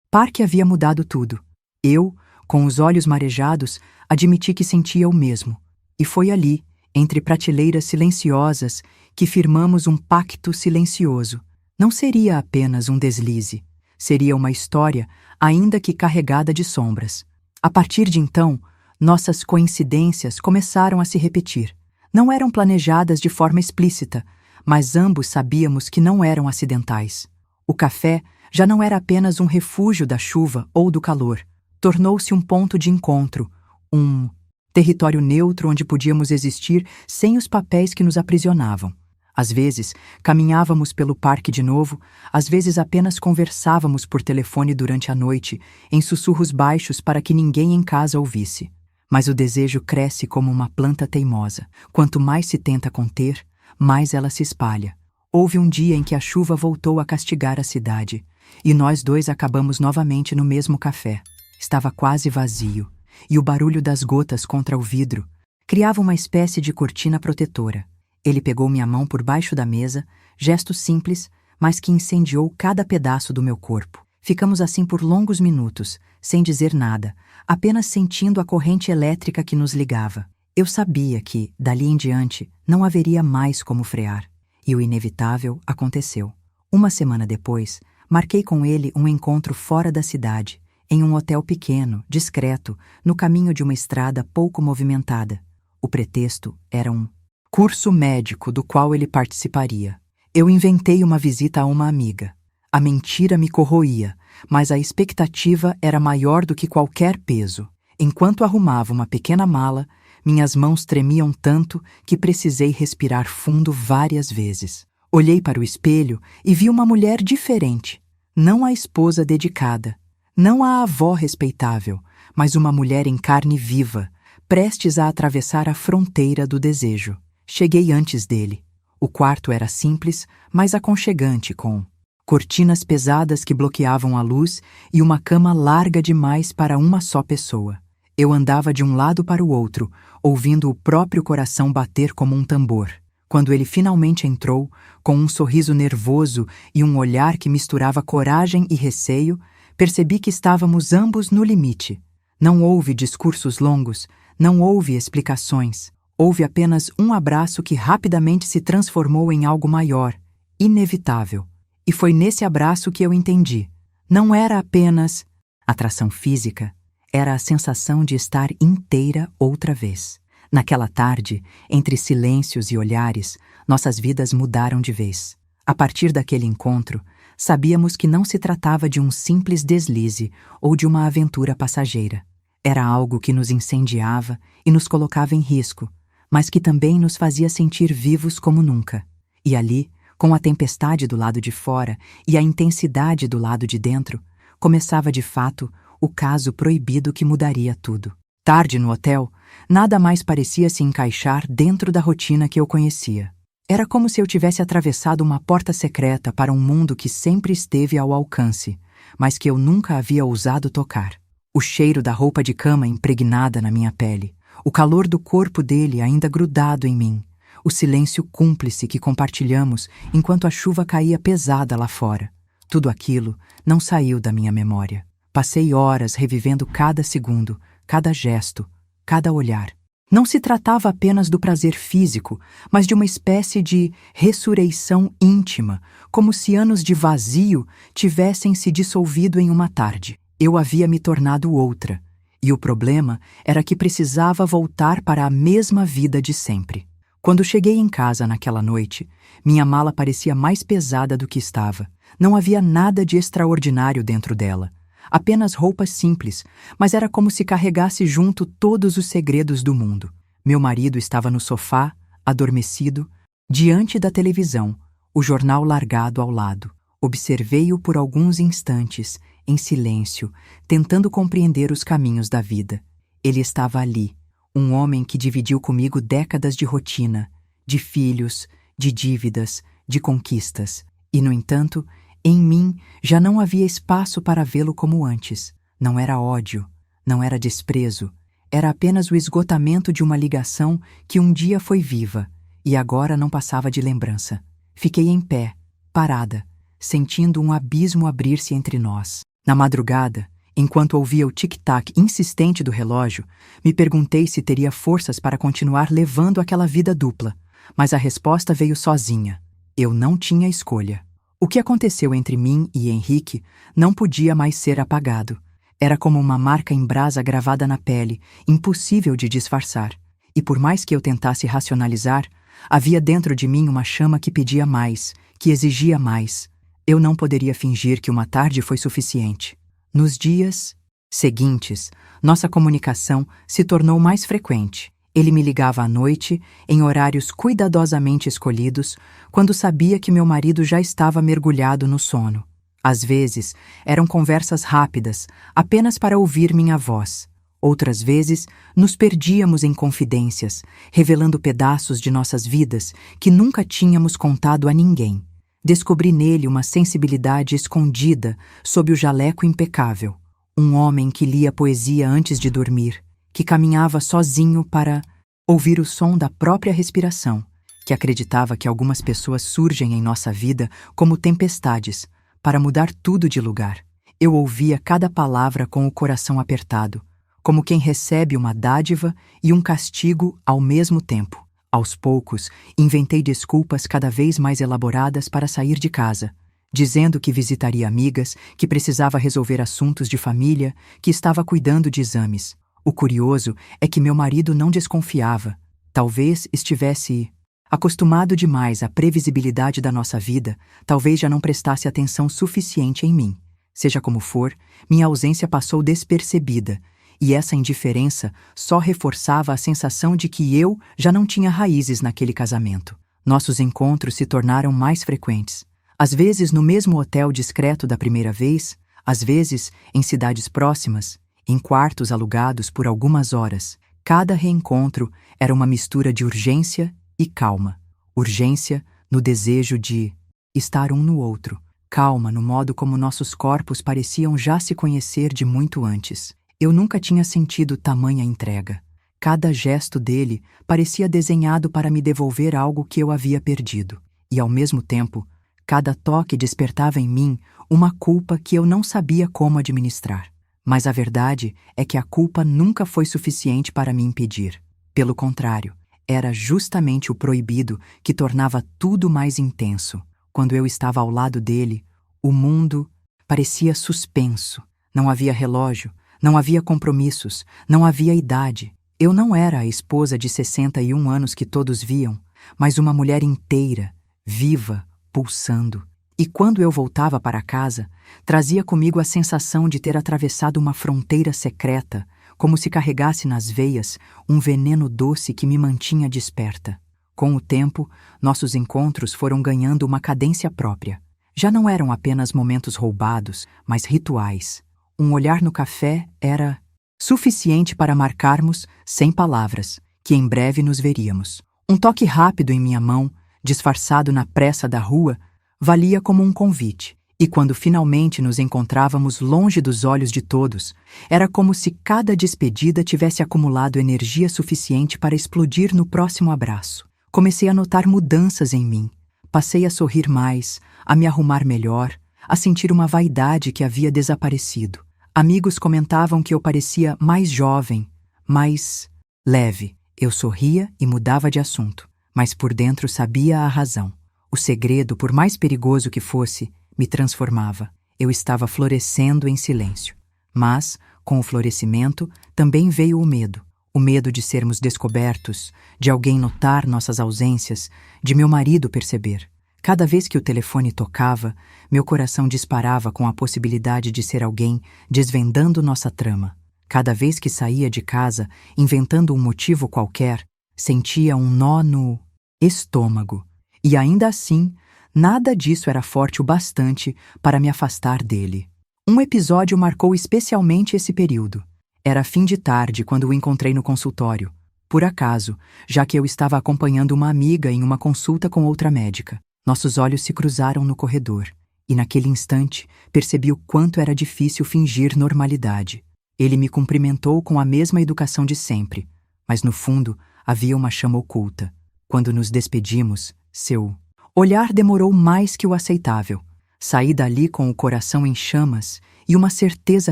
parque havia mudado tudo. Eu, com os olhos marejados, admiti que sentia o mesmo. E foi ali, entre prateleiras silenciosas, que firmamos um pacto silencioso. Não seria apenas um deslize. Seria uma história, ainda que carregada de sombras. A partir de então, nossas coincidências começaram a se repetir. Não eram planejadas de forma explícita, mas ambos sabíamos que não eram acidentais. O café já não era apenas um refúgio da chuva ou do calor. Tornou-se um ponto de encontro, um território neutro onde podíamos existir sem os papéis que nos aprisionavam. Às vezes, caminhávamos pelo parque de novo, às vezes apenas conversávamos por telefone durante a noite, em sussurros baixos para que ninguém em casa ouvisse. Mas o desejo cresce como uma planta teimosa. Quanto mais se tenta conter, mais ela se espalha. Houve um dia em que a chuva voltou a castigar a cidade, e nós dois acabamos novamente no mesmo café. Estava quase vazio, e o barulho das gotas contra o vidro Criava uma espécie de cortina protetora. Ele pegou minha mão por baixo da mesa, gesto simples, mas que incendiou cada pedaço do meu corpo. Ficamos assim por longos minutos, sem dizer nada, apenas sentindo a corrente elétrica que nos ligava. Eu sabia que, dali em diante, não haveria mais como frear. E o inevitável aconteceu. Uma semana depois, marquei com ele um encontro fora da cidade, em um hotel pequeno, discreto, no caminho de uma estrada pouco movimentada. O pretexto era um curso médico do qual ele participaria. Eu inventei uma visita a uma amiga. A mentira me corroía, mas a expectativa era maior do que qualquer peso. Enquanto arrumava uma pequena mala, minhas mãos tremiam tanto que precisei respirar fundo várias vezes. Olhei para o espelho e vi uma mulher diferente. Não a esposa dedicada, não a avó respeitável, mas uma mulher em carne viva, prestes a atravessar a fronteira do desejo. Cheguei antes dele. O quarto era simples, mas aconchegante, com cortinas pesadas que bloqueavam a luz e uma cama larga demais para uma só pessoa. Eu andava de um lado para o outro, ouvindo o próprio coração bater como um tambor. Quando ele finalmente entrou, com um sorriso nervoso e um olhar que misturava coragem e receio, percebi que estávamos ambos no limite. Não houve discursos longos, não houve explicações. Houve apenas um abraço que rapidamente se transformou em algo maior, inevitável. E foi nesse abraço que eu entendi. Não era apenas atração física, era a sensação de estar inteira outra vez. Naquela tarde, entre silêncios e olhares, nossas vidas mudaram de vez. A partir daquele encontro, sabíamos que não se tratava de um simples deslize ou de uma aventura passageira. Era algo que nos incendiava e nos colocava em risco, mas que também nos fazia sentir vivos como nunca. E ali, com a tempestade do lado de fora e a intensidade do lado de dentro, começava de fato o caso proibido que mudaria tudo. Tarde no hotel, nada mais parecia se encaixar dentro da rotina que eu conhecia. Era como se eu tivesse atravessado uma porta secreta para um mundo que sempre esteve ao alcance, mas que eu nunca havia ousado tocar. O cheiro da roupa de cama impregnada na minha pele, o calor do corpo dele ainda grudado em mim, o silêncio cúmplice que compartilhamos enquanto a chuva caía pesada lá fora. Tudo aquilo não saiu da minha memória. Passei horas revivendo cada segundo, cada gesto, cada olhar. Não se tratava apenas do prazer físico, mas de uma espécie de ressurreição íntima, como se anos de vazio tivessem se dissolvido em uma tarde. Eu havia me tornado outra, e o problema era que precisava voltar para a mesma vida de sempre. Quando cheguei em casa naquela noite, minha mala parecia mais pesada do que estava. Não havia nada de extraordinário dentro dela. Apenas roupas simples, mas era como se carregasse junto todos os segredos do mundo. Meu marido estava no sofá, adormecido, diante da televisão, o jornal largado ao lado. Observei-o por alguns instantes, em silêncio, tentando compreender os caminhos da vida. Ele estava ali, um homem que dividiu comigo décadas de rotina, de filhos, de dívidas, de conquistas. E, no entanto, em mim já não havia espaço para vê-lo como antes. Não era ódio, não era desprezo, era apenas o esgotamento de uma ligação que um dia foi viva e agora não passava de lembrança. Fiquei em pé, parada, sentindo um abismo abrir-se entre nós. Na madrugada, enquanto ouvia o tic-tac insistente do relógio, me perguntei se teria forças para continuar levando aquela vida dupla, mas a resposta veio sozinha. Eu não tinha escolha. O que aconteceu entre mim e Henrique não podia mais ser apagado. Era como uma marca em brasa gravada na pele, impossível de disfarçar. E por mais que eu tentasse racionalizar, havia dentro de mim uma chama que pedia mais, que exigia mais. Eu não poderia fingir que uma tarde foi suficiente. Nos dias seguintes, nossa comunicação se tornou mais frequente. Ele me ligava à noite, em horários cuidadosamente escolhidos, quando sabia que meu marido já estava mergulhado no sono. Às vezes, eram conversas rápidas, apenas para ouvir minha voz. Outras vezes, nos perdíamos em confidências, revelando pedaços de nossas vidas que nunca tínhamos contado a ninguém. Descobri nele uma sensibilidade escondida sob o jaleco impecável. Um homem que lia poesia antes de dormir, que caminhava sozinho para Ouvir o som da própria respiração, que acreditava que algumas pessoas surgem em nossa vida como tempestades, para mudar tudo de lugar. Eu ouvia cada palavra com o coração apertado, como quem recebe uma dádiva e um castigo ao mesmo tempo. Aos poucos, inventei desculpas cada vez mais elaboradas para sair de casa, dizendo que visitaria amigas, que precisava resolver assuntos de família, que estava cuidando de exames. O curioso é que meu marido não desconfiava. Talvez estivesse acostumado demais à previsibilidade da nossa vida, talvez já não prestasse atenção suficiente em mim. Seja como for, minha ausência passou despercebida, e essa indiferença só reforçava a sensação de que eu já não tinha raízes naquele casamento. Nossos encontros se tornaram mais frequentes. Às vezes no mesmo hotel discreto da primeira vez, às vezes em cidades próximas, em quartos alugados por algumas horas. Cada reencontro era uma mistura de urgência e calma. Urgência no desejo de estar um no outro. Calma no modo como nossos corpos pareciam já se conhecer de muito antes. Eu nunca tinha sentido tamanha entrega. Cada gesto dele parecia desenhado para me devolver algo que eu havia perdido. E, ao mesmo tempo, cada toque despertava em mim uma culpa que eu não sabia como administrar. Mas a verdade é que a culpa nunca foi suficiente para me impedir. Pelo contrário, era justamente o proibido que tornava tudo mais intenso. Quando eu estava ao lado dele, o mundo parecia suspenso. Não havia relógio, não havia compromissos, não havia idade. Eu não era a esposa de 61 anos que todos viam, mas uma mulher inteira, viva, pulsando. E quando eu voltava para casa, trazia comigo a sensação de ter atravessado uma fronteira secreta, como se carregasse nas veias um veneno doce que me mantinha desperta. Com o tempo, nossos encontros foram ganhando uma cadência própria. Já não eram apenas momentos roubados, mas rituais. Um olhar no café era suficiente para marcarmos, sem palavras, que em breve nos veríamos. Um toque rápido em minha mão, disfarçado na pressa da rua, valia como um convite. E quando finalmente nos encontrávamos longe dos olhos de todos, era como se cada despedida tivesse acumulado energia suficiente para explodir no próximo abraço. Comecei a notar mudanças em mim. Passei a sorrir mais, a me arrumar melhor, a sentir uma vaidade que havia desaparecido. Amigos comentavam que eu parecia mais jovem, mais leve. Eu sorria e mudava de assunto, mas por dentro sabia a razão. O segredo, por mais perigoso que fosse, me transformava. Eu estava florescendo em silêncio. Mas, com o florescimento, também veio o medo. O medo de sermos descobertos, de alguém notar nossas ausências, de meu marido perceber. Cada vez que o telefone tocava, meu coração disparava com a possibilidade de ser alguém desvendando nossa trama. Cada vez que saía de casa, inventando um motivo qualquer, sentia um nó no estômago. E ainda assim, nada disso era forte o bastante para me afastar dele. Um episódio marcou especialmente esse período. Era fim de tarde quando o encontrei no consultório. Por acaso, já que eu estava acompanhando uma amiga em uma consulta com outra médica. Nossos olhos se cruzaram no corredor, e naquele instante percebi o quanto era difícil fingir normalidade. Ele me cumprimentou com a mesma educação de sempre, mas no fundo havia uma chama oculta. Quando nos despedimos, seu olhar demorou mais que o aceitável. Saí dali com o coração em chamas e uma certeza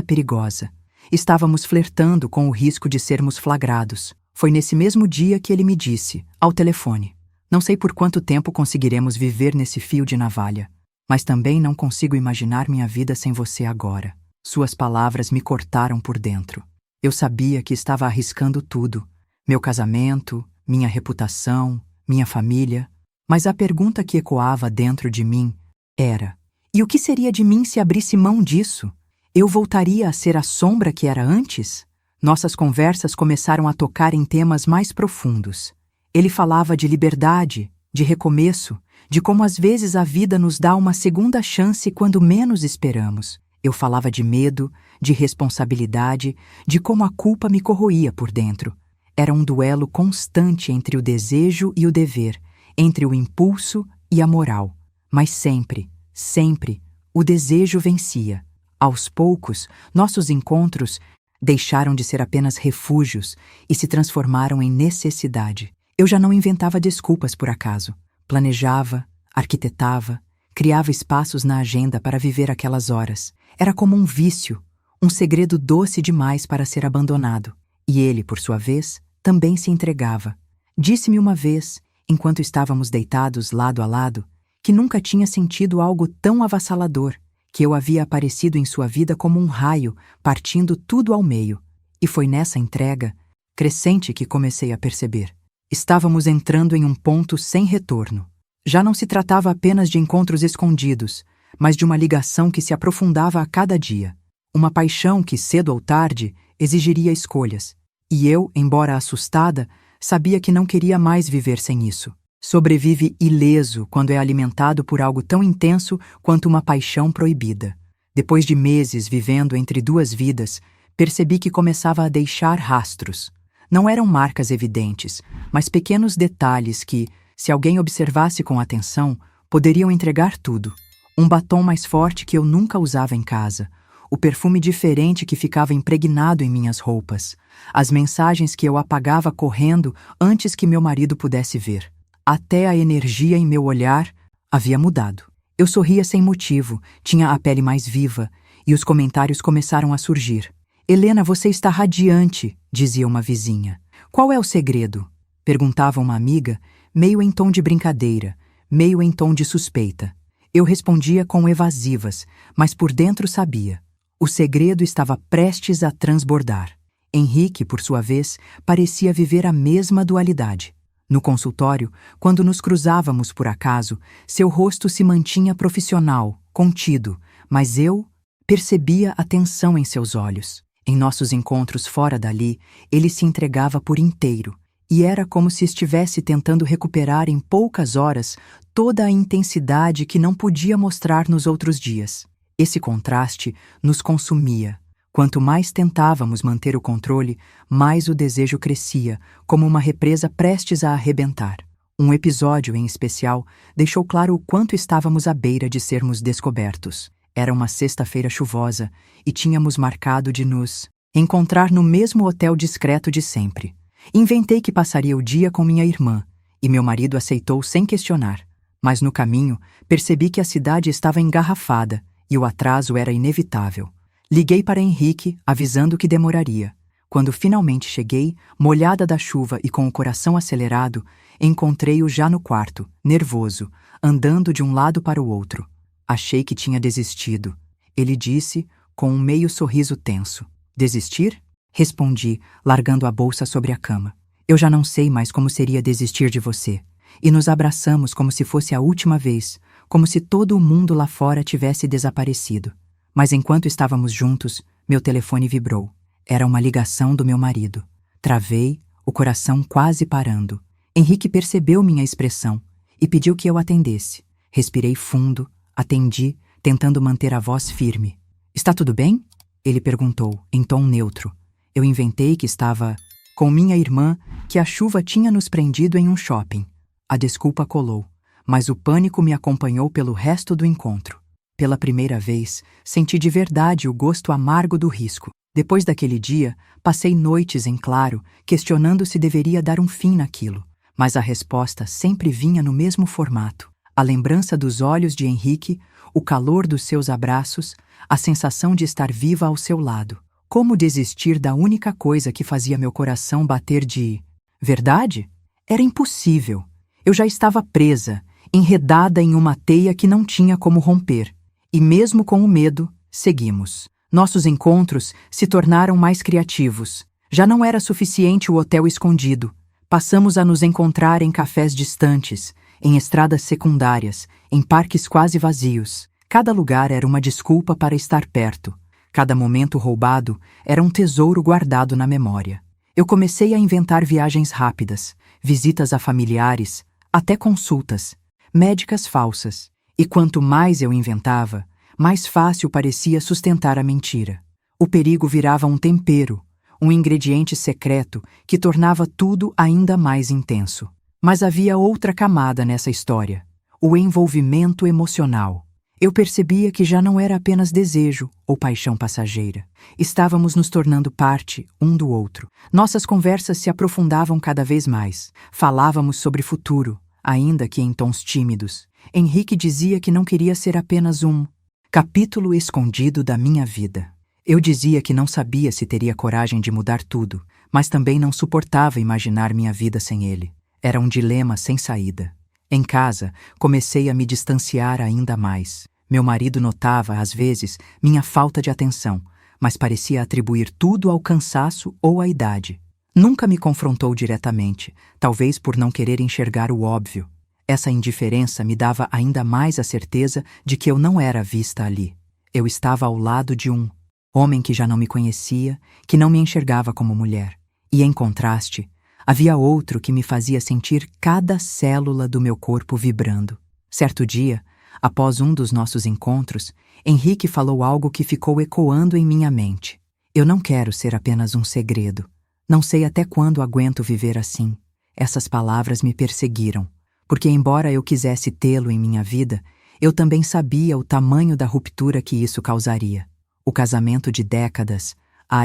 perigosa. Estávamos flertando com o risco de sermos flagrados. Foi nesse mesmo dia que ele me disse, ao telefone: "Não sei por quanto tempo conseguiremos viver nesse fio de navalha, mas também não consigo imaginar minha vida sem você agora." Suas palavras me cortaram por dentro. Eu sabia que estava arriscando tudo: meu casamento, minha reputação, minha família. Mas a pergunta que ecoava dentro de mim era: e o que seria de mim se abrisse mão disso? Eu voltaria a ser a sombra que era antes? Nossas conversas começaram a tocar em temas mais profundos. Ele falava de liberdade, de recomeço, de como às vezes a vida nos dá uma segunda chance quando menos esperamos. Eu falava de medo, de responsabilidade, de como a culpa me corroía por dentro. Era um duelo constante entre o desejo e o dever, entre o impulso e a moral. Mas sempre, sempre, o desejo vencia. Aos poucos, nossos encontros Deixaram de ser apenas refúgios e se transformaram em necessidade. Eu já não inventava desculpas por acaso. Planejava, arquitetava, criava espaços na agenda para viver aquelas horas. Era como um vício, um segredo doce demais para ser abandonado. E ele, por sua vez, também se entregava. Disse-me uma vez, enquanto estávamos deitados lado a lado, que nunca tinha sentido algo tão avassalador, que eu havia aparecido em sua vida como um raio, partindo tudo ao meio. E foi nessa entrega crescente que comecei a perceber. Estávamos entrando em um ponto sem retorno. Já não se tratava apenas de encontros escondidos, mas de uma ligação que se aprofundava a cada dia. Uma paixão que, cedo ou tarde, exigiria escolhas. E eu, embora assustada, sabia que não queria mais viver sem isso. Sobrevive ileso quando é alimentado por algo tão intenso quanto uma paixão proibida. Depois de meses vivendo entre duas vidas, percebi que começava a deixar rastros. Não eram marcas evidentes, mas pequenos detalhes que, se alguém observasse com atenção, poderiam entregar tudo. Um batom mais forte que eu nunca usava em casa, o perfume diferente que ficava impregnado em minhas roupas, as mensagens que eu apagava correndo antes que meu marido pudesse ver. Até a energia em meu olhar havia mudado. Eu sorria sem motivo, tinha a pele mais viva, e os comentários começaram a surgir. "Helena, você está radiante", dizia uma vizinha. "Qual é o segredo?", perguntava uma amiga, meio em tom de brincadeira, meio em tom de suspeita. Eu respondia com evasivas, mas por dentro sabia. O segredo estava prestes a transbordar. Henrique, por sua vez, parecia viver a mesma dualidade. No consultório, quando nos cruzávamos por acaso, seu rosto se mantinha profissional, contido, mas eu percebia a tensão em seus olhos. Em nossos encontros fora dali, ele se entregava por inteiro, e era como se estivesse tentando recuperar em poucas horas toda a intensidade que não podia mostrar nos outros dias. Esse contraste nos consumia. Quanto mais tentávamos manter o controle, mais o desejo crescia, como uma represa prestes a arrebentar. Um episódio, em especial, deixou claro o quanto estávamos à beira de sermos descobertos. Era uma sexta-feira chuvosa e tínhamos marcado de nos encontrar no mesmo hotel discreto de sempre. Inventei que passaria o dia com minha irmã, e meu marido aceitou sem questionar. Mas no caminho, percebi que a cidade estava engarrafada e o atraso era inevitável. Liguei para Henrique, avisando que demoraria. Quando finalmente cheguei, molhada da chuva e com o coração acelerado, encontrei-o já no quarto, nervoso, andando de um lado para o outro. Achei que tinha desistido. Ele disse, com um meio sorriso tenso. "Desistir?" Respondi, largando a bolsa sobre a cama. "Eu já não sei mais como seria desistir de você." E nos abraçamos como se fosse a última vez, como se todo o mundo lá fora tivesse desaparecido. Mas enquanto estávamos juntos, meu telefone vibrou. Era uma ligação do meu marido. Travei, o coração quase parando. Henrique percebeu minha expressão e pediu que eu atendesse. Respirei fundo, atendi, tentando manter a voz firme. "Está tudo bem?" Ele perguntou, em tom neutro. Eu inventei que estava com minha irmã, que a chuva tinha nos prendido em um shopping. A desculpa colou, mas o pânico me acompanhou pelo resto do encontro. Pela primeira vez, senti de verdade o gosto amargo do risco. Depois daquele dia, passei noites em claro, questionando se deveria dar um fim naquilo. Mas a resposta sempre vinha no mesmo formato. A lembrança dos olhos de Henrique, o calor dos seus abraços, a sensação de estar viva ao seu lado. Como desistir da única coisa que fazia meu coração bater de verdade? Era impossível. Eu já estava presa, enredada em uma teia que não tinha como romper. E mesmo com o medo, seguimos. Nossos encontros se tornaram mais criativos. Já não era suficiente o hotel escondido. Passamos a nos encontrar em cafés distantes, em estradas secundárias, em parques quase vazios. Cada lugar era uma desculpa para estar perto. Cada momento roubado era um tesouro guardado na memória. Eu comecei a inventar viagens rápidas, visitas a familiares, até consultas, médicas falsas. E quanto mais eu inventava, mais fácil parecia sustentar a mentira. O perigo virava um tempero, um ingrediente secreto que tornava tudo ainda mais intenso. Mas havia outra camada nessa história: o envolvimento emocional. Eu percebia que já não era apenas desejo ou paixão passageira. Estávamos nos tornando parte um do outro. Nossas conversas se aprofundavam cada vez mais. Falávamos sobre futuro, ainda que em tons tímidos. Henrique dizia que não queria ser apenas um capítulo escondido da minha vida. Eu dizia que não sabia se teria coragem de mudar tudo, mas também não suportava imaginar minha vida sem ele. Era um dilema sem saída. Em casa, comecei a me distanciar ainda mais. Meu marido notava, às vezes, minha falta de atenção, mas parecia atribuir tudo ao cansaço ou à idade. Nunca me confrontou diretamente, talvez por não querer enxergar o óbvio. Essa indiferença me dava ainda mais a certeza de que eu não era vista ali. Eu estava ao lado de um homem que já não me conhecia, que não me enxergava como mulher. E, em contraste, havia outro que me fazia sentir cada célula do meu corpo vibrando. Certo dia, após um dos nossos encontros, Henrique falou algo que ficou ecoando em minha mente. Eu não quero ser apenas um segredo. Não sei até quando aguento viver assim. Essas palavras me perseguiram, porque embora eu quisesse tê-lo em minha vida, eu também sabia o tamanho da ruptura que isso causaria. O casamento de décadas, a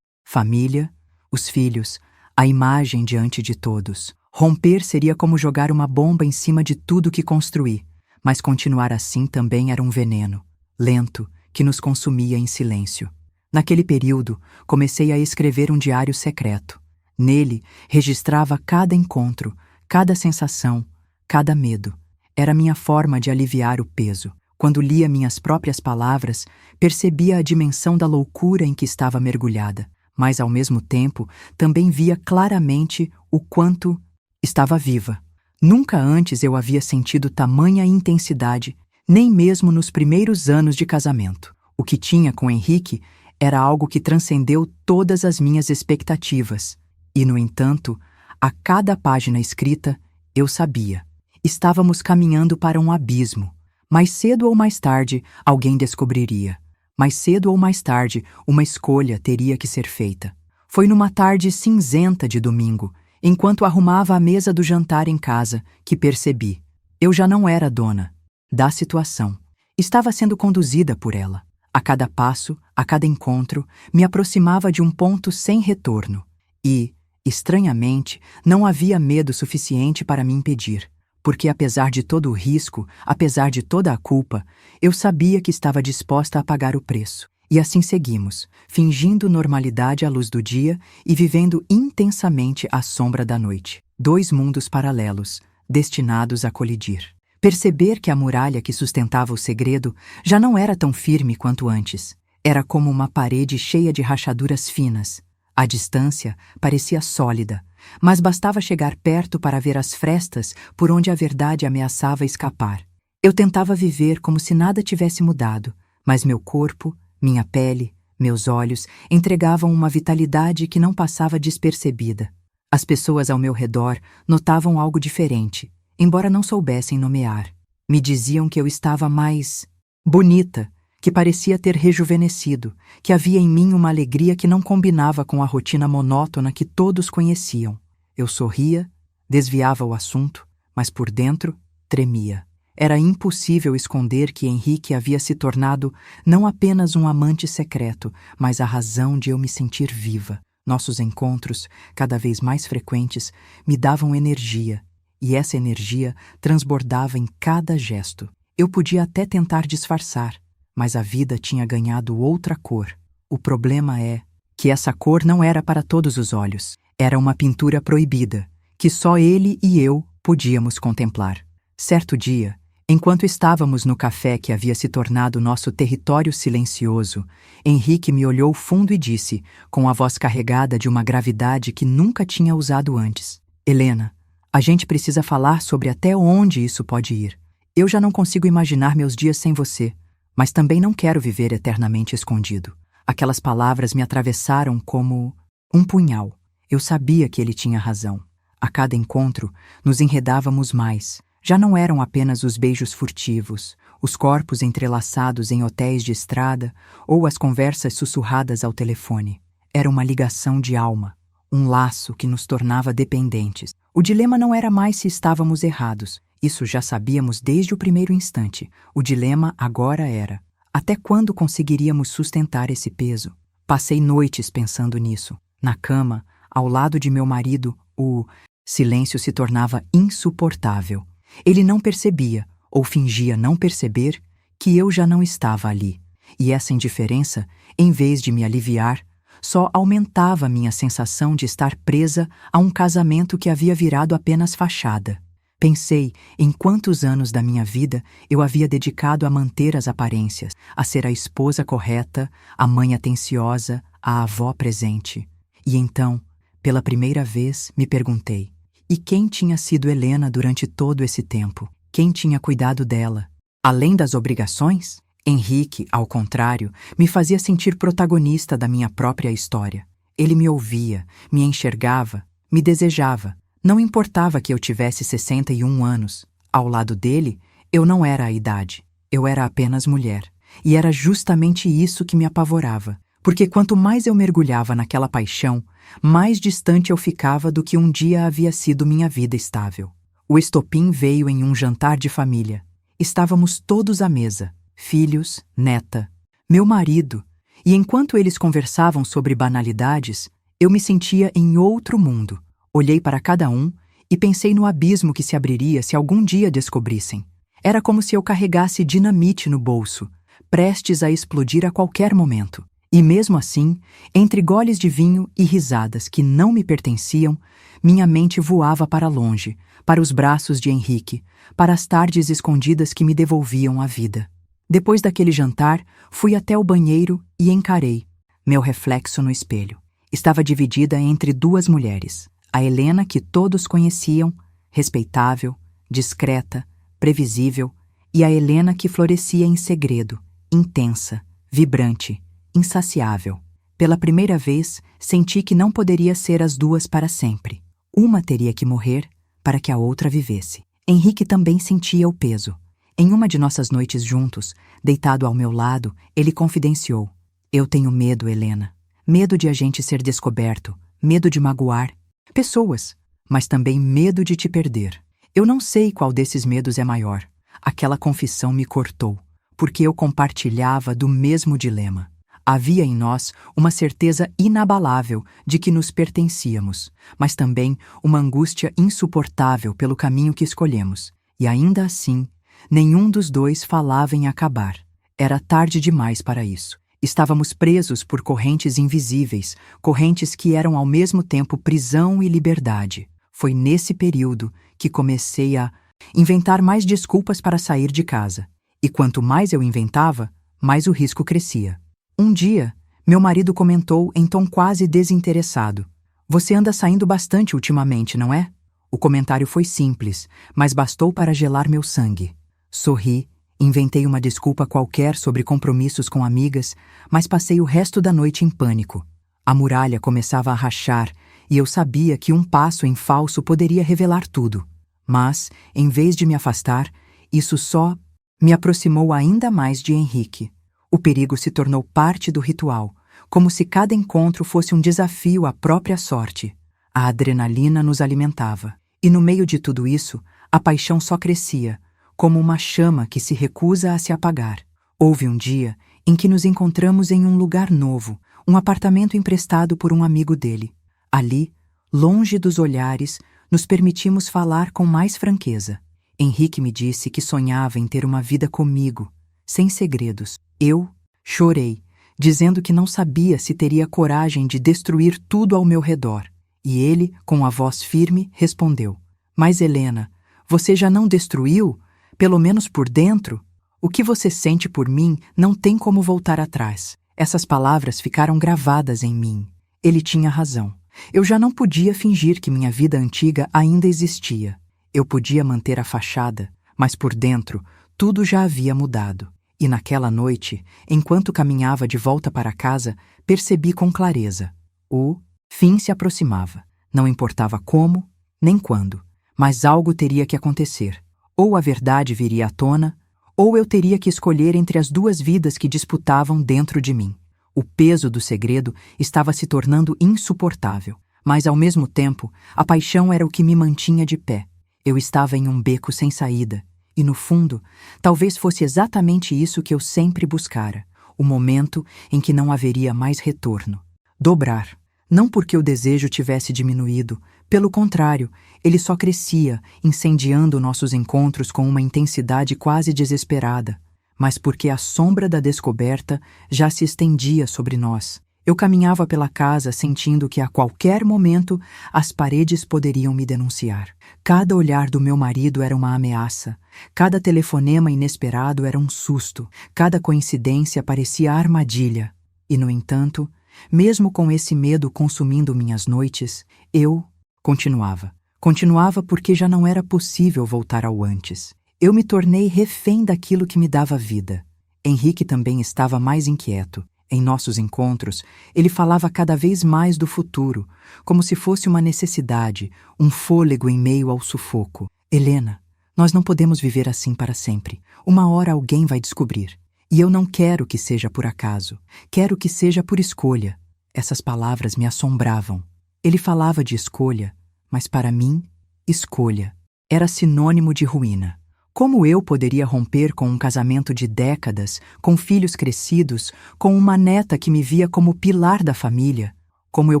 família, os filhos, a imagem diante de todos. Romper seria como jogar uma bomba em cima de tudo que construí, mas continuar assim também era um veneno, lento, que nos consumia em silêncio. Naquele período, comecei a escrever um diário secreto. Nele, registrava cada encontro, cada sensação, cada medo. Era minha forma de aliviar o peso. Quando lia minhas próprias palavras, percebia a dimensão da loucura em que estava mergulhada, mas, ao mesmo tempo, também via claramente o quanto estava viva. Nunca antes eu havia sentido tamanha intensidade, nem mesmo nos primeiros anos de casamento. O que tinha com Henrique era algo que transcendeu todas as minhas expectativas. E, no entanto, a cada página escrita, eu sabia. Estávamos caminhando para um abismo. Mais cedo ou mais tarde, alguém descobriria. Mais cedo ou mais tarde, uma escolha teria que ser feita. Foi numa tarde cinzenta de domingo, enquanto arrumava a mesa do jantar em casa, que percebi. Eu já não era dona da situação. Estava sendo conduzida por ela. A cada passo, a cada encontro, me aproximava de um ponto sem retorno. E, estranhamente, não havia medo suficiente para me impedir. Porque apesar de todo o risco, apesar de toda a culpa, eu sabia que estava disposta a pagar o preço. E assim seguimos, fingindo normalidade à luz do dia e vivendo intensamente à sombra da noite. Dois mundos paralelos, destinados a colidir. Perceber que a muralha que sustentava o segredo já não era tão firme quanto antes. Era como uma parede cheia de rachaduras finas. A distância parecia sólida, mas bastava chegar perto para ver as frestas por onde a verdade ameaçava escapar. Eu tentava viver como se nada tivesse mudado, mas meu corpo, minha pele, meus olhos entregavam uma vitalidade que não passava despercebida. As pessoas ao meu redor notavam algo diferente, embora não soubessem nomear. Me diziam que eu estava mais bonita, que parecia ter rejuvenescido, que havia em mim uma alegria que não combinava com a rotina monótona que todos conheciam. Eu sorria, desviava o assunto, mas por dentro tremia. Era impossível esconder que Henrique havia se tornado não apenas um amante secreto, mas a razão de eu me sentir viva. Nossos encontros, cada vez mais frequentes, me davam energia, e essa energia transbordava em cada gesto. Eu podia até tentar disfarçar, mas a vida tinha ganhado outra cor. O problema é que essa cor não era para todos os olhos. Era uma pintura proibida, que só ele e eu podíamos contemplar. Certo dia, enquanto estávamos no café que havia se tornado nosso território silencioso, Henrique me olhou fundo e disse, com a voz carregada de uma gravidade que nunca tinha usado antes: Helena, a gente precisa falar sobre até onde isso pode ir. Eu já não consigo imaginar meus dias sem você, mas também não quero viver eternamente escondido. Aquelas palavras me atravessaram como um punhal. Eu sabia que ele tinha razão. A cada encontro, nos enredávamos mais. Já não eram apenas os beijos furtivos, os corpos entrelaçados em hotéis de estrada ou as conversas sussurradas ao telefone. Era uma ligação de alma, um laço que nos tornava dependentes. O dilema não era mais se estávamos errados, Isso já sabíamos desde o primeiro instante. O dilema agora era: até quando conseguiríamos sustentar esse peso? Passei noites pensando nisso. Na cama, ao lado de meu marido, o silêncio se tornava insuportável. Ele não percebia, ou fingia não perceber, que eu já não estava ali. E essa indiferença, em vez de me aliviar, só aumentava minha sensação de estar presa a um casamento que havia virado apenas fachada. Pensei em quantos anos da minha vida eu havia dedicado a manter as aparências, a ser a esposa correta, a mãe atenciosa, a avó presente. E então, pela primeira vez, me perguntei: e quem tinha sido Helena durante todo esse tempo? Quem tinha cuidado dela? Além das obrigações, Henrique, ao contrário, me fazia sentir protagonista da minha própria história. Ele me ouvia, me enxergava, me desejava. Não importava que eu tivesse 61 anos. Ao lado dele, eu não era a idade. Eu era apenas mulher. E era justamente isso que me apavorava. Porque quanto mais eu mergulhava naquela paixão, mais distante eu ficava do que um dia havia sido minha vida estável. O estopim veio em um jantar de família. Estávamos todos à mesa, filhos, neta, meu marido, e enquanto eles conversavam sobre banalidades, eu me sentia em outro mundo. Olhei para cada um e pensei no abismo que se abriria se algum dia descobrissem. Era como se eu carregasse dinamite no bolso, prestes a explodir a qualquer momento. E mesmo assim, entre goles de vinho e risadas que não me pertenciam, minha mente voava para longe, para os braços de Henrique, para as tardes escondidas que me devolviam a vida. Depois daquele jantar, fui até o banheiro e encarei meu reflexo no espelho. Estava dividida entre duas mulheres. A Helena que todos conheciam, respeitável, discreta, previsível, e a Helena que florescia em segredo, intensa, vibrante, insaciável. Pela primeira vez, senti que não poderia ser as duas para sempre. Uma teria que morrer para que a outra vivesse. Henrique também sentia o peso. Em uma de nossas noites juntos, deitado ao meu lado, ele confidenciou: eu tenho medo, Helena. Medo de a gente ser descoberto, medo de magoar pessoas, mas também medo de te perder. Eu não sei qual desses medos é maior. Aquela confissão me cortou, porque eu compartilhava do mesmo dilema. Havia em nós uma certeza inabalável de que nos pertencíamos, mas também uma angústia insuportável pelo caminho que escolhemos. E ainda assim, nenhum dos dois falava em acabar. Era tarde demais para isso. Estávamos presos por correntes invisíveis, correntes que eram ao mesmo tempo prisão e liberdade. Foi nesse período que comecei a inventar mais desculpas para sair de casa. E quanto mais eu inventava, mais o risco crescia. Um dia, meu marido comentou em tom quase desinteressado: você anda saindo bastante ultimamente, não é? O comentário foi simples, mas bastou para gelar meu sangue. Sorri. Inventei uma desculpa qualquer sobre compromissos com amigas, mas passei o resto da noite em pânico. A muralha começava a rachar e eu sabia que um passo em falso poderia revelar tudo. Mas, em vez de me afastar, isso só me aproximou ainda mais de Henrique. O perigo se tornou parte do ritual, como se cada encontro fosse um desafio à própria sorte. A adrenalina nos alimentava. E no meio de tudo isso, a paixão só crescia, como uma chama que se recusa a se apagar. Houve um dia em que nos encontramos em um lugar novo, um apartamento emprestado por um amigo dele. Ali, longe dos olhares, nos permitimos falar com mais franqueza. Henrique me disse que sonhava em ter uma vida comigo, sem segredos. Eu chorei, dizendo que não sabia se teria coragem de destruir tudo ao meu redor. E ele, com a voz firme, respondeu: mas Helena, você já não destruiu? Pelo menos por dentro? O que você sente por mim não tem como voltar atrás. Essas palavras ficaram gravadas em mim. Ele tinha razão. Eu já não podia fingir que minha vida antiga ainda existia. Eu podia manter a fachada, mas por dentro tudo já havia mudado. E naquela noite, enquanto caminhava de volta para casa, percebi com clareza: o fim se aproximava. Não importava como, nem quando, mas algo teria que acontecer. Ou a verdade viria à tona, ou eu teria que escolher entre as duas vidas que disputavam dentro de mim. O peso do segredo estava se tornando insuportável, mas ao mesmo tempo, a paixão era o que me mantinha de pé. Eu estava em um beco sem saída, e no fundo, talvez fosse exatamente isso que eu sempre buscara, o momento em que não haveria mais retorno. Dobrar. Não porque o desejo tivesse diminuído, pelo contrário, ele só crescia, incendiando nossos encontros com uma intensidade quase desesperada, mas porque a sombra da descoberta já se estendia sobre nós. Eu caminhava pela casa sentindo que a qualquer momento as paredes poderiam me denunciar. Cada olhar do meu marido era uma ameaça, cada telefonema inesperado era um susto, cada coincidência parecia armadilha. E, no entanto, mesmo com esse medo consumindo minhas noites, eu continuava. Continuava porque já não era possível voltar ao antes. Eu me tornei refém daquilo que me dava vida. Henrique também estava mais inquieto. Em nossos encontros, ele falava cada vez mais do futuro, como se fosse uma necessidade, um fôlego em meio ao sufoco. Helena, nós não podemos viver assim para sempre. Uma hora alguém vai descobrir. E eu não quero que seja por acaso. Quero que seja por escolha. Essas palavras me assombravam. Ele falava de escolha, mas para mim, escolha era sinônimo de ruína. Como eu poderia romper com um casamento de décadas, com filhos crescidos, com uma neta que me via como pilar da família? Como eu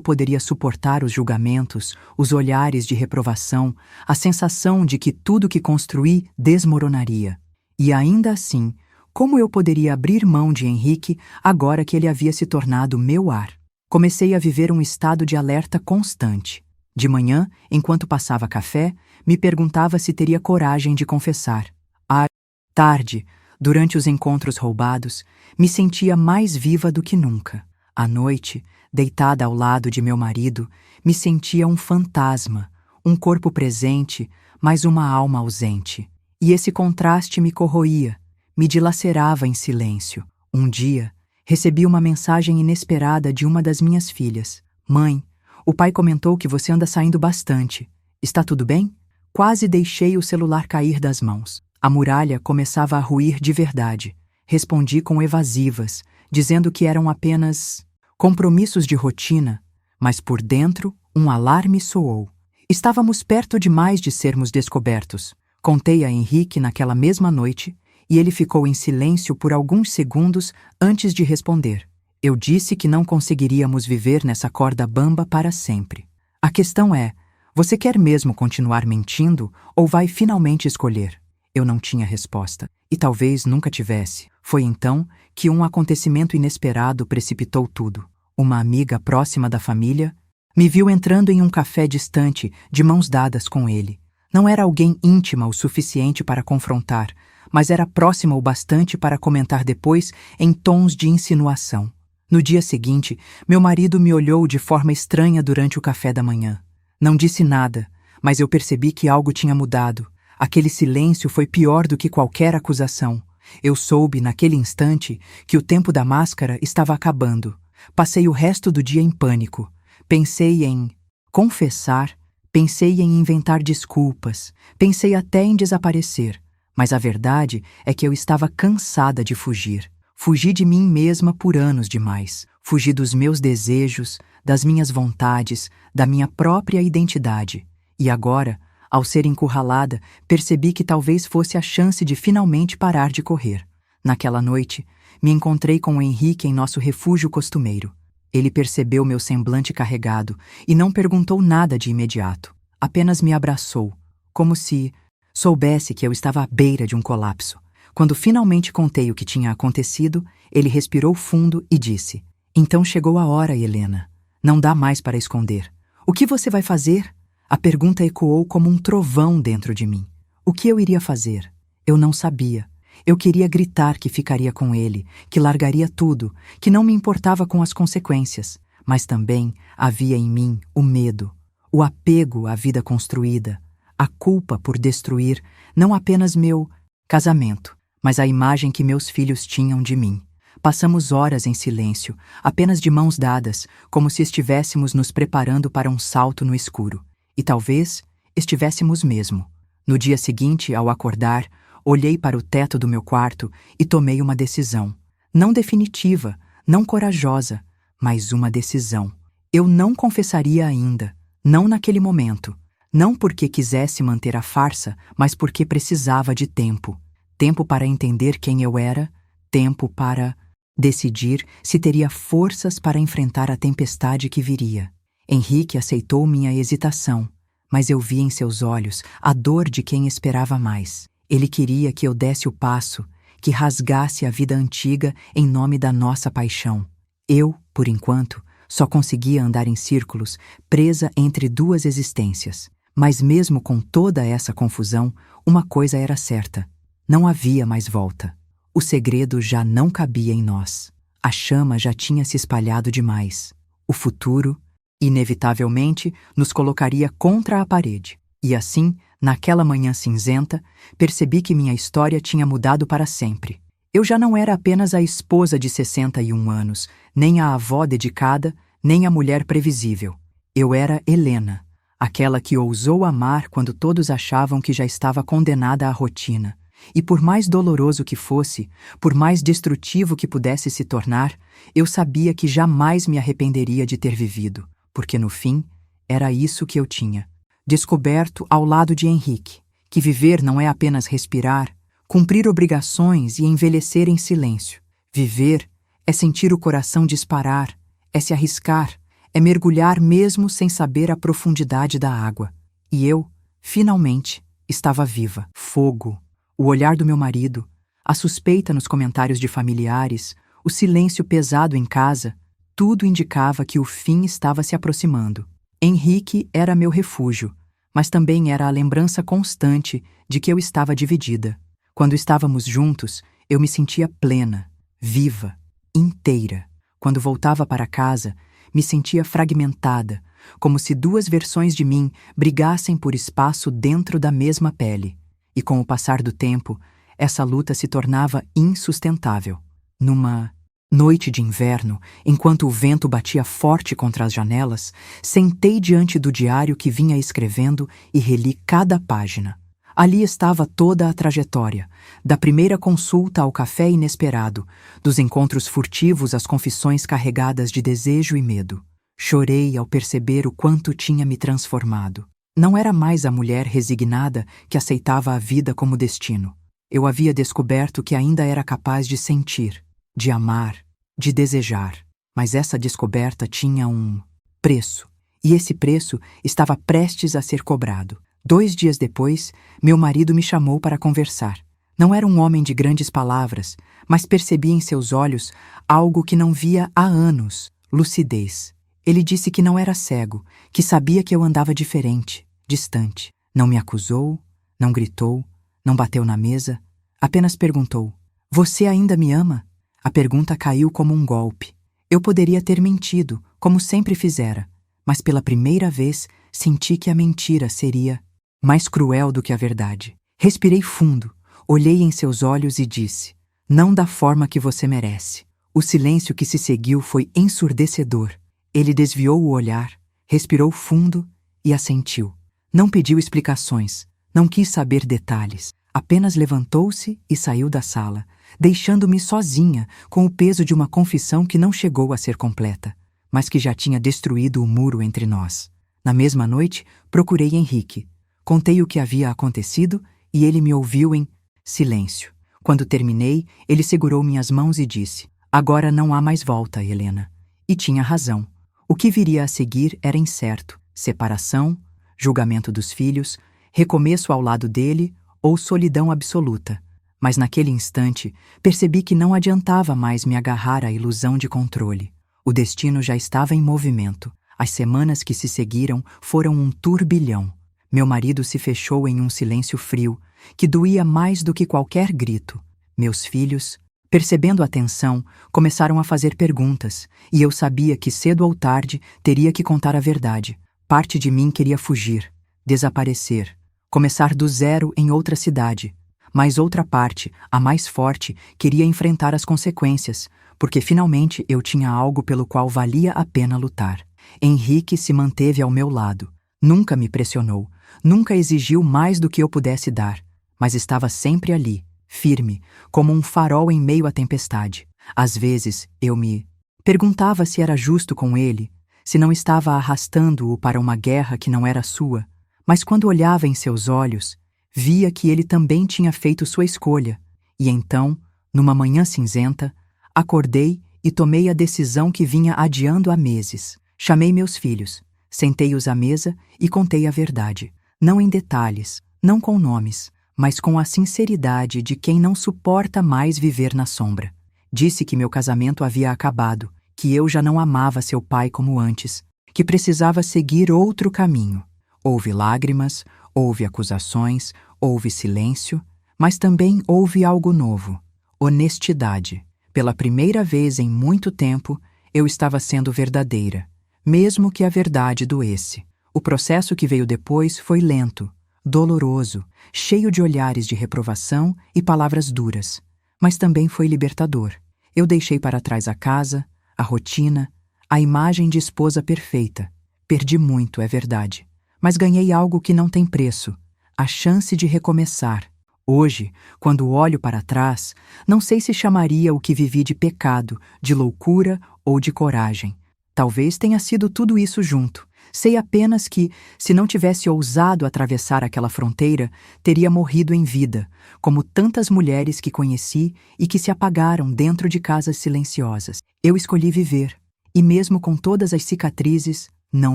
poderia suportar os julgamentos, os olhares de reprovação, a sensação de que tudo que construí desmoronaria? E ainda assim, como eu poderia abrir mão de Henrique agora que ele havia se tornado meu ar? Comecei a viver um estado de alerta constante. De manhã, enquanto passava café, me perguntava se teria coragem de confessar. À tarde, durante os encontros roubados, me sentia mais viva do que nunca. À noite, deitada ao lado de meu marido, me sentia um fantasma, um corpo presente, mas uma alma ausente. E esse contraste me corroía, me dilacerava em silêncio. Um dia, recebi uma mensagem inesperada de uma das minhas filhas. Mãe, o pai comentou que você anda saindo bastante. Está tudo bem? Quase deixei o celular cair das mãos. A muralha começava a ruir de verdade. Respondi com evasivas, dizendo que eram apenas compromissos de rotina, mas por dentro um alarme soou. Estávamos perto demais de sermos descobertos. Contei a Henrique naquela mesma noite e ele ficou em silêncio por alguns segundos antes de responder. Eu disse que não conseguiríamos viver nessa corda bamba para sempre. A questão é, você quer mesmo continuar mentindo ou vai finalmente escolher? Eu não tinha resposta, e talvez nunca tivesse. Foi então que um acontecimento inesperado precipitou tudo. Uma amiga próxima da família me viu entrando em um café distante, de mãos dadas com ele. Não era alguém íntima o suficiente para confrontar, mas era próxima o bastante para comentar depois em tons de insinuação. No dia seguinte, meu marido me olhou de forma estranha durante o café da manhã. Não disse nada, mas eu percebi que algo tinha mudado. Aquele silêncio foi pior do que qualquer acusação. Eu soube, naquele instante, que o tempo da máscara estava acabando. Passei o resto do dia em pânico. Pensei em confessar, pensei em inventar desculpas, pensei até em desaparecer. Mas a verdade é que eu estava cansada de fugir. Fugi de mim mesma por anos demais. Fugi dos meus desejos, das minhas vontades, da minha própria identidade. E agora, ao ser encurralada, percebi que talvez fosse a chance de finalmente parar de correr. Naquela noite, me encontrei com o Henrique em nosso refúgio costumeiro. Ele percebeu meu semblante carregado e não perguntou nada de imediato. Apenas me abraçou, como se soubesse que eu estava à beira de um colapso. Quando finalmente contei o que tinha acontecido, ele respirou fundo e disse: Então chegou a hora, Helena. Não dá mais para esconder. O que você vai fazer? A pergunta ecoou como um trovão dentro de mim. O que eu iria fazer? Eu não sabia. Eu queria gritar que ficaria com ele, que largaria tudo, que não me importava com as consequências. Mas também havia em mim o medo, o apego à vida construída, a culpa por destruir não apenas meu casamento, mas a imagem que meus filhos tinham de mim. Passamos horas em silêncio, apenas de mãos dadas, como se estivéssemos nos preparando para um salto no escuro. E talvez estivéssemos mesmo. No dia seguinte, ao acordar, olhei para o teto do meu quarto e tomei uma decisão. Não definitiva, não corajosa, mas uma decisão. Eu não confessaria ainda, não naquele momento, Não porque quisesse manter a farsa, mas porque precisava de tempo. Tempo para entender quem eu era, tempo para decidir se teria forças para enfrentar a tempestade que viria. Henrique aceitou minha hesitação, mas eu vi em seus olhos a dor de quem esperava mais. Ele queria que eu desse o passo, que rasgasse a vida antiga em nome da nossa paixão. Eu, por enquanto, só conseguia andar em círculos, presa entre duas existências. Mas mesmo com toda essa confusão, uma coisa era certa: não havia mais volta. O segredo já não cabia em nós. A chama já tinha se espalhado demais. O futuro, inevitavelmente, nos colocaria contra a parede. E assim, naquela manhã cinzenta, percebi que minha história tinha mudado para sempre. Eu já não era apenas a esposa de 61 anos, nem a avó dedicada, nem a mulher previsível. Eu era Helena, aquela que ousou amar quando todos achavam que já estava condenada à rotina. E por mais doloroso que fosse, por mais destrutivo que pudesse se tornar, eu sabia que jamais me arrependeria de ter vivido, porque no fim, era isso que eu tinha. Descoberto ao lado de Henrique, que viver não é apenas respirar, cumprir obrigações e envelhecer em silêncio. Viver é sentir o coração disparar, é se arriscar, é mergulhar mesmo sem saber a profundidade da água. E eu, finalmente, estava viva. Fogo, o olhar do meu marido, a suspeita nos comentários de familiares, o silêncio pesado em casa, tudo indicava que o fim estava se aproximando. Henrique era meu refúgio, mas também era a lembrança constante de que eu estava dividida. Quando estávamos juntos, eu me sentia plena, viva, inteira. Quando voltava para casa, me sentia fragmentada, como se duas versões de mim brigassem por espaço dentro da mesma pele. E com o passar do tempo, essa luta se tornava insustentável. Numa noite de inverno, enquanto o vento batia forte contra as janelas, sentei diante do diário que vinha escrevendo e reli cada página. Ali estava toda a trajetória, da primeira consulta ao café inesperado, dos encontros furtivos às confissões carregadas de desejo e medo. Chorei ao perceber o quanto tinha me transformado. Não era mais a mulher resignada que aceitava a vida como destino. Eu havia descoberto que ainda era capaz de sentir, de amar, de desejar. Mas essa descoberta tinha um preço, e esse preço estava prestes a ser cobrado. 2 dias depois, meu marido me chamou para conversar. Não era um homem de grandes palavras, mas percebi em seus olhos algo que não via há anos: lucidez. Ele disse que não era cego, que sabia que eu andava diferente, distante. Não me acusou, não gritou, não bateu na mesa, apenas perguntou: "Você ainda me ama?" A pergunta caiu como um golpe. Eu poderia ter mentido, como sempre fizera, mas pela primeira vez senti que a mentira seria mais cruel do que a verdade. Respirei fundo, olhei em seus olhos e disse: "Não da forma que você merece." O silêncio que se seguiu foi ensurdecedor. Ele desviou o olhar, respirou fundo e assentiu. Não pediu explicações, não quis saber detalhes. Apenas levantou-se e saiu da sala, deixando-me sozinha com o peso de uma confissão que não chegou a ser completa, mas que já tinha destruído o muro entre nós. Na mesma noite, procurei Henrique. Contei o que havia acontecido e ele me ouviu em silêncio. Quando terminei, ele segurou minhas mãos e disse: "Agora não há mais volta, Helena." E tinha razão. O que viria a seguir era incerto: separação, julgamento dos filhos, recomeço ao lado dele ou solidão absoluta. Mas naquele instante, percebi que não adiantava mais me agarrar à ilusão de controle. O destino já estava em movimento. As semanas que se seguiram foram um turbilhão. Meu marido se fechou em um silêncio frio, que doía mais do que qualquer grito. Meus filhos, percebendo a tensão, começaram a fazer perguntas, e eu sabia que cedo ou tarde teria que contar a verdade. Parte de mim queria fugir, desaparecer, começar do zero em outra cidade. Mas outra parte, a mais forte, queria enfrentar as consequências, porque finalmente eu tinha algo pelo qual valia a pena lutar. Henrique se manteve ao meu lado. Nunca me pressionou, nunca exigiu mais do que eu pudesse dar, mas estava sempre ali, firme, como um farol em meio à tempestade. Às vezes, eu me perguntava se era justo com ele, se não estava arrastando-o para uma guerra que não era sua, Mas quando olhava em seus olhos, via que ele também tinha feito sua escolha, e então, numa manhã cinzenta, acordei e tomei a decisão que vinha adiando há meses. Chamei meus filhos, sentei-os à mesa e contei a verdade, não em detalhes, não com nomes, mas com a sinceridade de quem não suporta mais viver na sombra. Disse que meu casamento havia acabado, que eu já não amava seu pai como antes, que precisava seguir outro caminho. Houve lágrimas, houve acusações, houve silêncio, mas também houve algo novo: honestidade. Pela primeira vez em muito tempo, eu estava sendo verdadeira, mesmo que a verdade doesse. O processo que veio depois foi lento, doloroso, cheio de olhares de reprovação e palavras duras, mas também foi libertador. Eu deixei para trás a casa, a rotina, a imagem de esposa perfeita. Perdi muito, é verdade, mas ganhei algo que não tem preço: a chance de recomeçar. Hoje, quando olho para trás, não sei se chamaria o que vivi de pecado, de loucura ou de coragem. Talvez tenha sido tudo isso junto. Sei apenas que, se não tivesse ousado atravessar aquela fronteira, teria morrido em vida, como tantas mulheres que conheci e que se apagaram dentro de casas silenciosas. Eu escolhi viver, e mesmo com todas as cicatrizes, não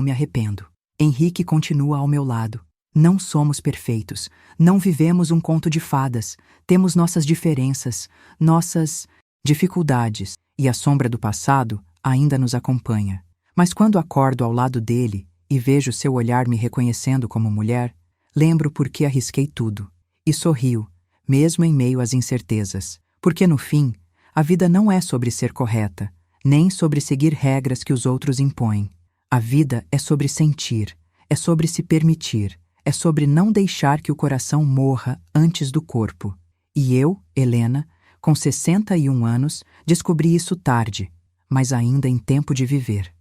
me arrependo. Henrique continua ao meu lado. Não somos perfeitos, não vivemos um conto de fadas, temos nossas diferenças, nossas dificuldades, e a sombra do passado ainda nos acompanha. Mas quando acordo ao lado dele e vejo seu olhar me reconhecendo como mulher, lembro por que arrisquei tudo. E sorrio, mesmo em meio às incertezas. Porque no fim, a vida não é sobre ser correta, nem sobre seguir regras que os outros impõem. A vida é sobre sentir, é sobre se permitir, é sobre não deixar que o coração morra antes do corpo. E eu, Helena, com 61 anos, descobri isso tarde, mas ainda em tempo de viver.